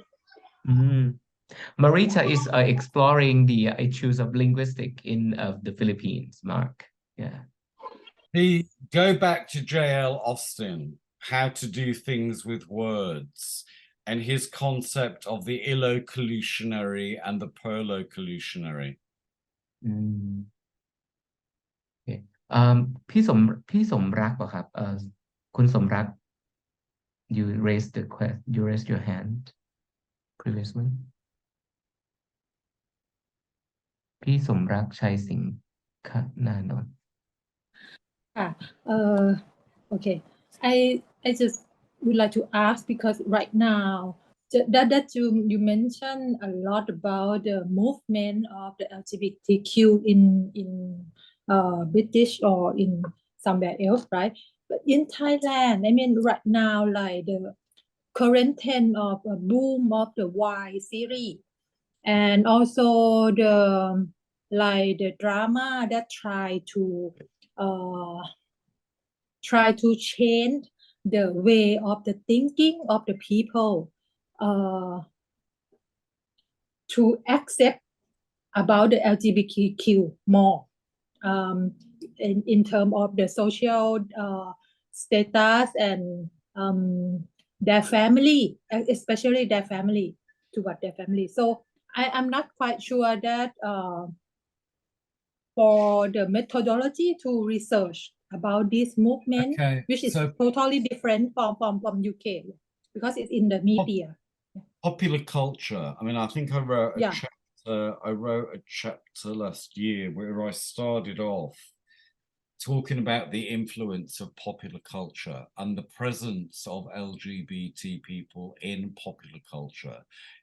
Marita is exploring the issues of linguistic in the Philippines, Mark. Yeah. Go back to J.L. Austin, How to Do Things with Words, and his concept of the illocutionary and the perlocutionary. อืมโอเคพี่สมรักป่ะครับคุณสมรัก you raised your hand previously พี่สมรักชัยสิงห์นานนท์ Okay. I just would like to ask because right now that you mentioned a lot about the movement of the LGBTQ in British or in somewhere else, right? But in Thailand, I mean, right now, like the current trend of a boom of the Y series, and also the like the drama that try to change the way of the thinking of the people to accept about the LGBTQ more in terms of the social status and their family, especially their family, toward their family. So I'm not quite sure that for the methodology to research about this movement, Okay, which is so totally different from UK because it's in the media. popular culture. I mean, I think I wrote a Yeah. chapter. I wrote a chapter last year where I started off talking about the influence of popular culture and the presence of LGBT people in popular culture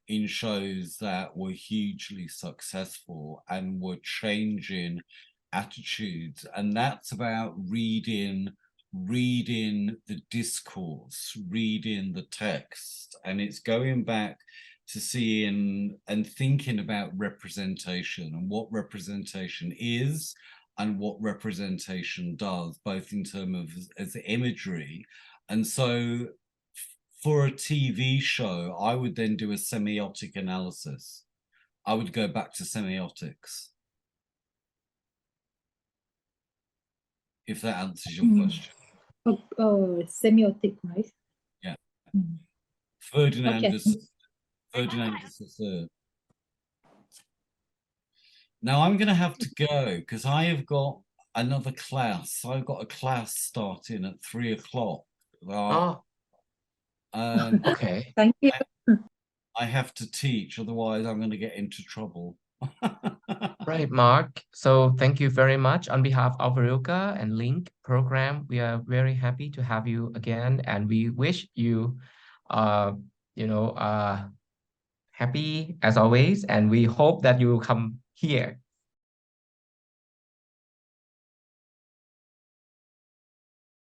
in shows that were hugely successful and were changing attitudes. And that's about reading the discourse, reading the text, and it's going back to seeing and thinking about representation and what representation is and what representation does, both in terms of as imagery. And so for a TV show, I would then do a semiotic analysis. I would go back to semiotics. If that answers your question. Semiotic, right? Yeah. Mm. Ferdinand Okay. de Saussure. Now I'm going to have to go because I have got another class. I've got a class starting at 3 o'clock. Oh, okay. Thank you. I have to teach, otherwise I'm going to get into trouble. Right, Mark. So thank you very much on behalf of RILCA and Link program. We are very happy to have you again, and we wish you, happy as always. And we hope that you will come here